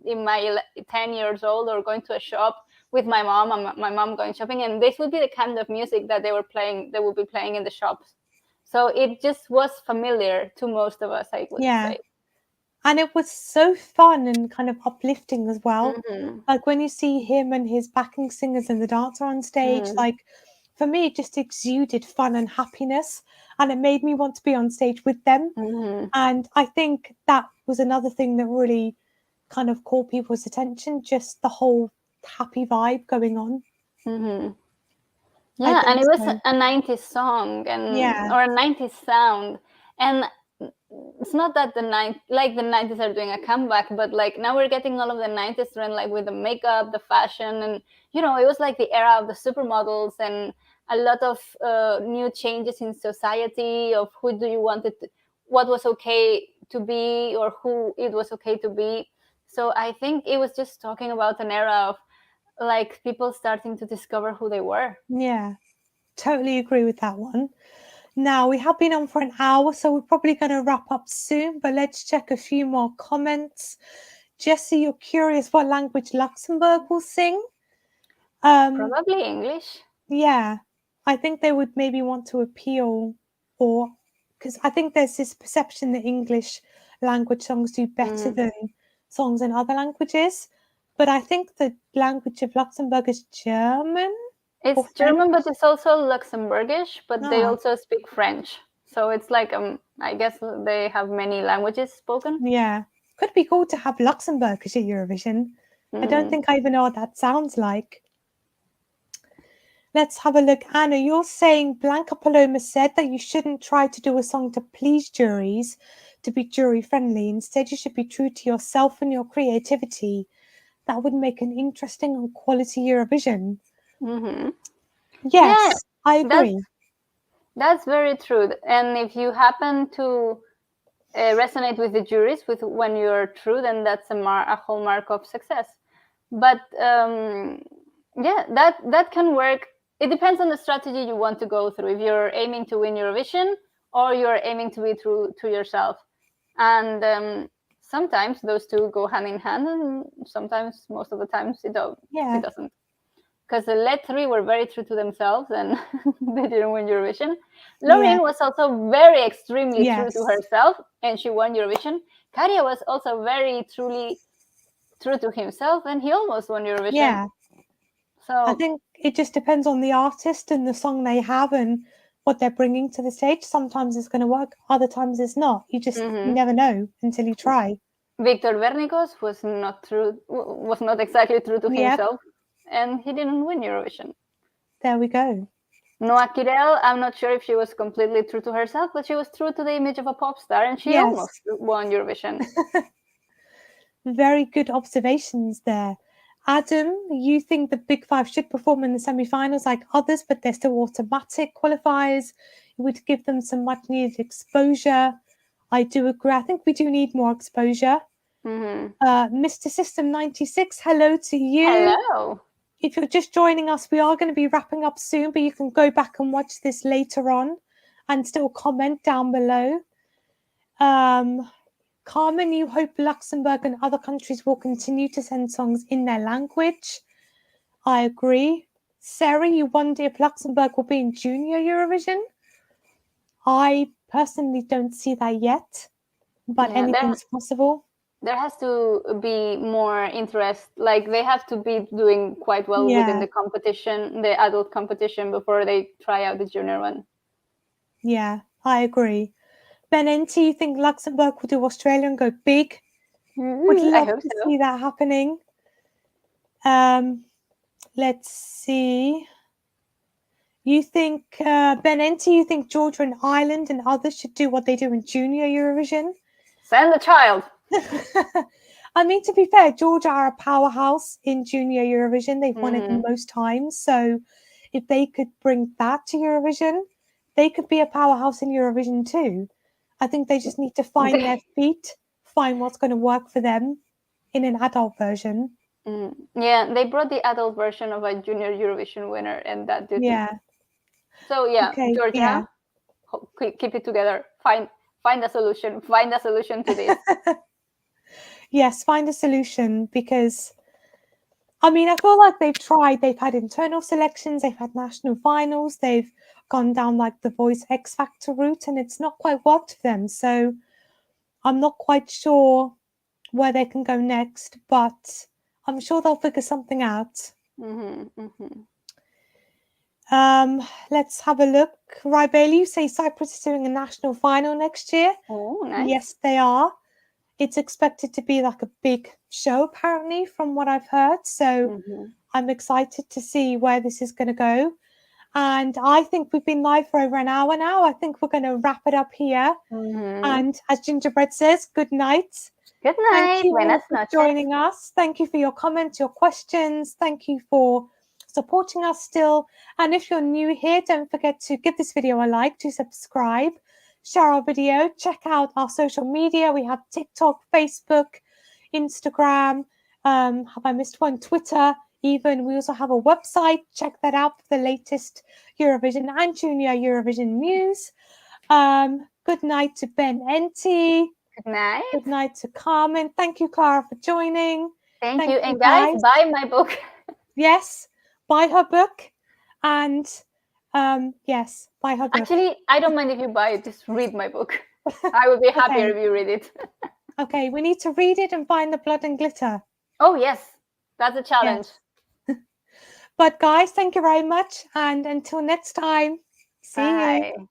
[SPEAKER 2] in my 10 years old, or going to a shop with my mom, and my mom going shopping, and this would be the kind of music that they would be playing in the shops. So it just was familiar to most of us, I would say.
[SPEAKER 1] And it was so fun and kind of uplifting as well. Like, when you see him and his backing singers and the dancer on stage, like, for me, it just exuded fun and happiness, and it made me want to be on stage with them. And I think that was another thing that really kind of caught people's attention, just the whole happy vibe going on.
[SPEAKER 2] Yeah, and it was a 90s song or a 90s sound. And it's not that the 90s are doing a comeback, but like now we're getting all of the 90s trend, like with the makeup, the fashion, and it was like the era of the supermodels and a lot of new changes in society of who do you want it to, what was okay to be, or who it was okay to be. So I think it was just talking about an era of like people starting to discover who they were.
[SPEAKER 1] Yeah, totally agree with that one. Now, we have been on for an hour, so we're probably going to wrap up soon, but let's check a few more comments. Jessie, you're curious what language Luxembourg will sing?
[SPEAKER 2] Probably English.
[SPEAKER 1] Yeah, I think they would maybe want to appeal, or because I think there's this perception that English language songs do better than songs in other languages. But I think the language of Luxembourg is German.
[SPEAKER 2] It's German, but it's also Luxembourgish, but they also speak French. So it's like, I guess they have many languages spoken.
[SPEAKER 1] Yeah. Could be cool to have Luxembourgish at Eurovision. I don't think I even know what that sounds like. Let's have a look. Anna, you're saying Blanca Paloma said that you shouldn't try to do a song to please juries, to be jury friendly. Instead, you should be true to yourself and your creativity. That would make an interesting and quality Eurovision. Yes, I agree.
[SPEAKER 2] That's very true. And if you happen to resonate with the juries when you're true, then that's a hallmark of success. But that can work. It depends on the strategy you want to go through. If you're aiming to win Eurovision, or you're aiming to be true to yourself. And sometimes those two go hand in hand, and sometimes, most of the times, it doesn't. Because the LED 3 were very true to themselves, and they didn't win Eurovision. Loreen was also very extremely true to herself, and she won Eurovision. Kärja was also very truly true to himself, and he almost won Eurovision.
[SPEAKER 1] Yeah.
[SPEAKER 2] So
[SPEAKER 1] I think it just depends on the artist and the song they have and what they're bringing to the stage. Sometimes it's going to work, other times it's not. You just never know until you try.
[SPEAKER 2] Victor Vernikos was not exactly true to himself, and he didn't win Eurovision.
[SPEAKER 1] There we go.
[SPEAKER 2] Noa Kirel, I'm not sure if she was completely true to herself, but she was true to the image of a pop star, and she almost won Eurovision.
[SPEAKER 1] Very good observations there. Adam, you think the Big Five should perform in the semi-finals like others, but they're still automatic qualifiers. It would give them some much-needed exposure. I do agree. I think we do need more exposure. Mr. System 96, hello to you.
[SPEAKER 2] Hello.
[SPEAKER 1] If you're just joining us, we are going to be wrapping up soon, but you can go back and watch this later on and still comment down below. Carmen, you hope Luxembourg and other countries will continue to send songs in their language. I agree. Sarah, you wonder if Luxembourg will be in Junior Eurovision. I personally don't see that yet, but anything's possible.
[SPEAKER 2] there has to be more interest. Like they have to be doing quite well within the competition, the adult competition, before they try out the junior one.
[SPEAKER 1] Yeah, I agree. Benenti, you think Luxembourg will do Australia and go big? Would love to see that happening. Let's see. You think, Benenti, you think Georgia and Ireland and others should do what they do in Junior Eurovision?
[SPEAKER 2] Send the child.
[SPEAKER 1] I mean, to be fair, Georgia are a powerhouse in Junior Eurovision. They've won it most times. So if they could bring that to Eurovision, they could be a powerhouse in Eurovision too. I think they just need to find their feet, find what's going to work for them in an adult version.
[SPEAKER 2] Yeah, they brought the adult version of a Junior Eurovision winner, and that did.
[SPEAKER 1] Yeah.
[SPEAKER 2] So yeah,
[SPEAKER 1] okay,
[SPEAKER 2] Georgia, keep it together. Find a solution. Find a solution to this.
[SPEAKER 1] Yes, find a solution, because I mean, I feel like they've tried. They've had internal selections, they've had national finals, they've gone down like the Voice X Factor route, and it's not quite worked for them. So I'm not quite sure where they can go next, but I'm sure they'll figure something out. Let's have a look. Reiley, you say Cyprus is doing a national final next year.
[SPEAKER 2] Oh, nice.
[SPEAKER 1] Yes, they are. It's expected to be like a big show, apparently, from what I've heard. So I'm excited to see where this is going to go. And I think we've been live for over an hour now. I think we're going to wrap it up here. And as Gingerbread says, good night.
[SPEAKER 2] Good night.
[SPEAKER 1] Thank you all for joining us. Thank you for your comments, your questions. Thank you for supporting us still. And if you're new here, don't forget to give this video a like, to subscribe, share our video, check out our social media. We have TikTok, Facebook, Instagram. Have I missed one? Twitter, even. We also have a website. Check that out for the latest Eurovision and Junior Eurovision news. Good night to Benenti.
[SPEAKER 2] Good night.
[SPEAKER 1] Good night to Carmen. Thank you, Clara, for joining.
[SPEAKER 2] Thank you. And guys, buy my book.
[SPEAKER 1] Yes, buy her book. And yes, buy her book.
[SPEAKER 2] Actually, I don't mind if you buy it. Just read my book. I would be happier if you read it.
[SPEAKER 1] Okay, we need to read it and find the blood and glitter.
[SPEAKER 2] Oh, yes. That's a challenge.
[SPEAKER 1] Yes. But guys, thank you very much. And until next time, see you.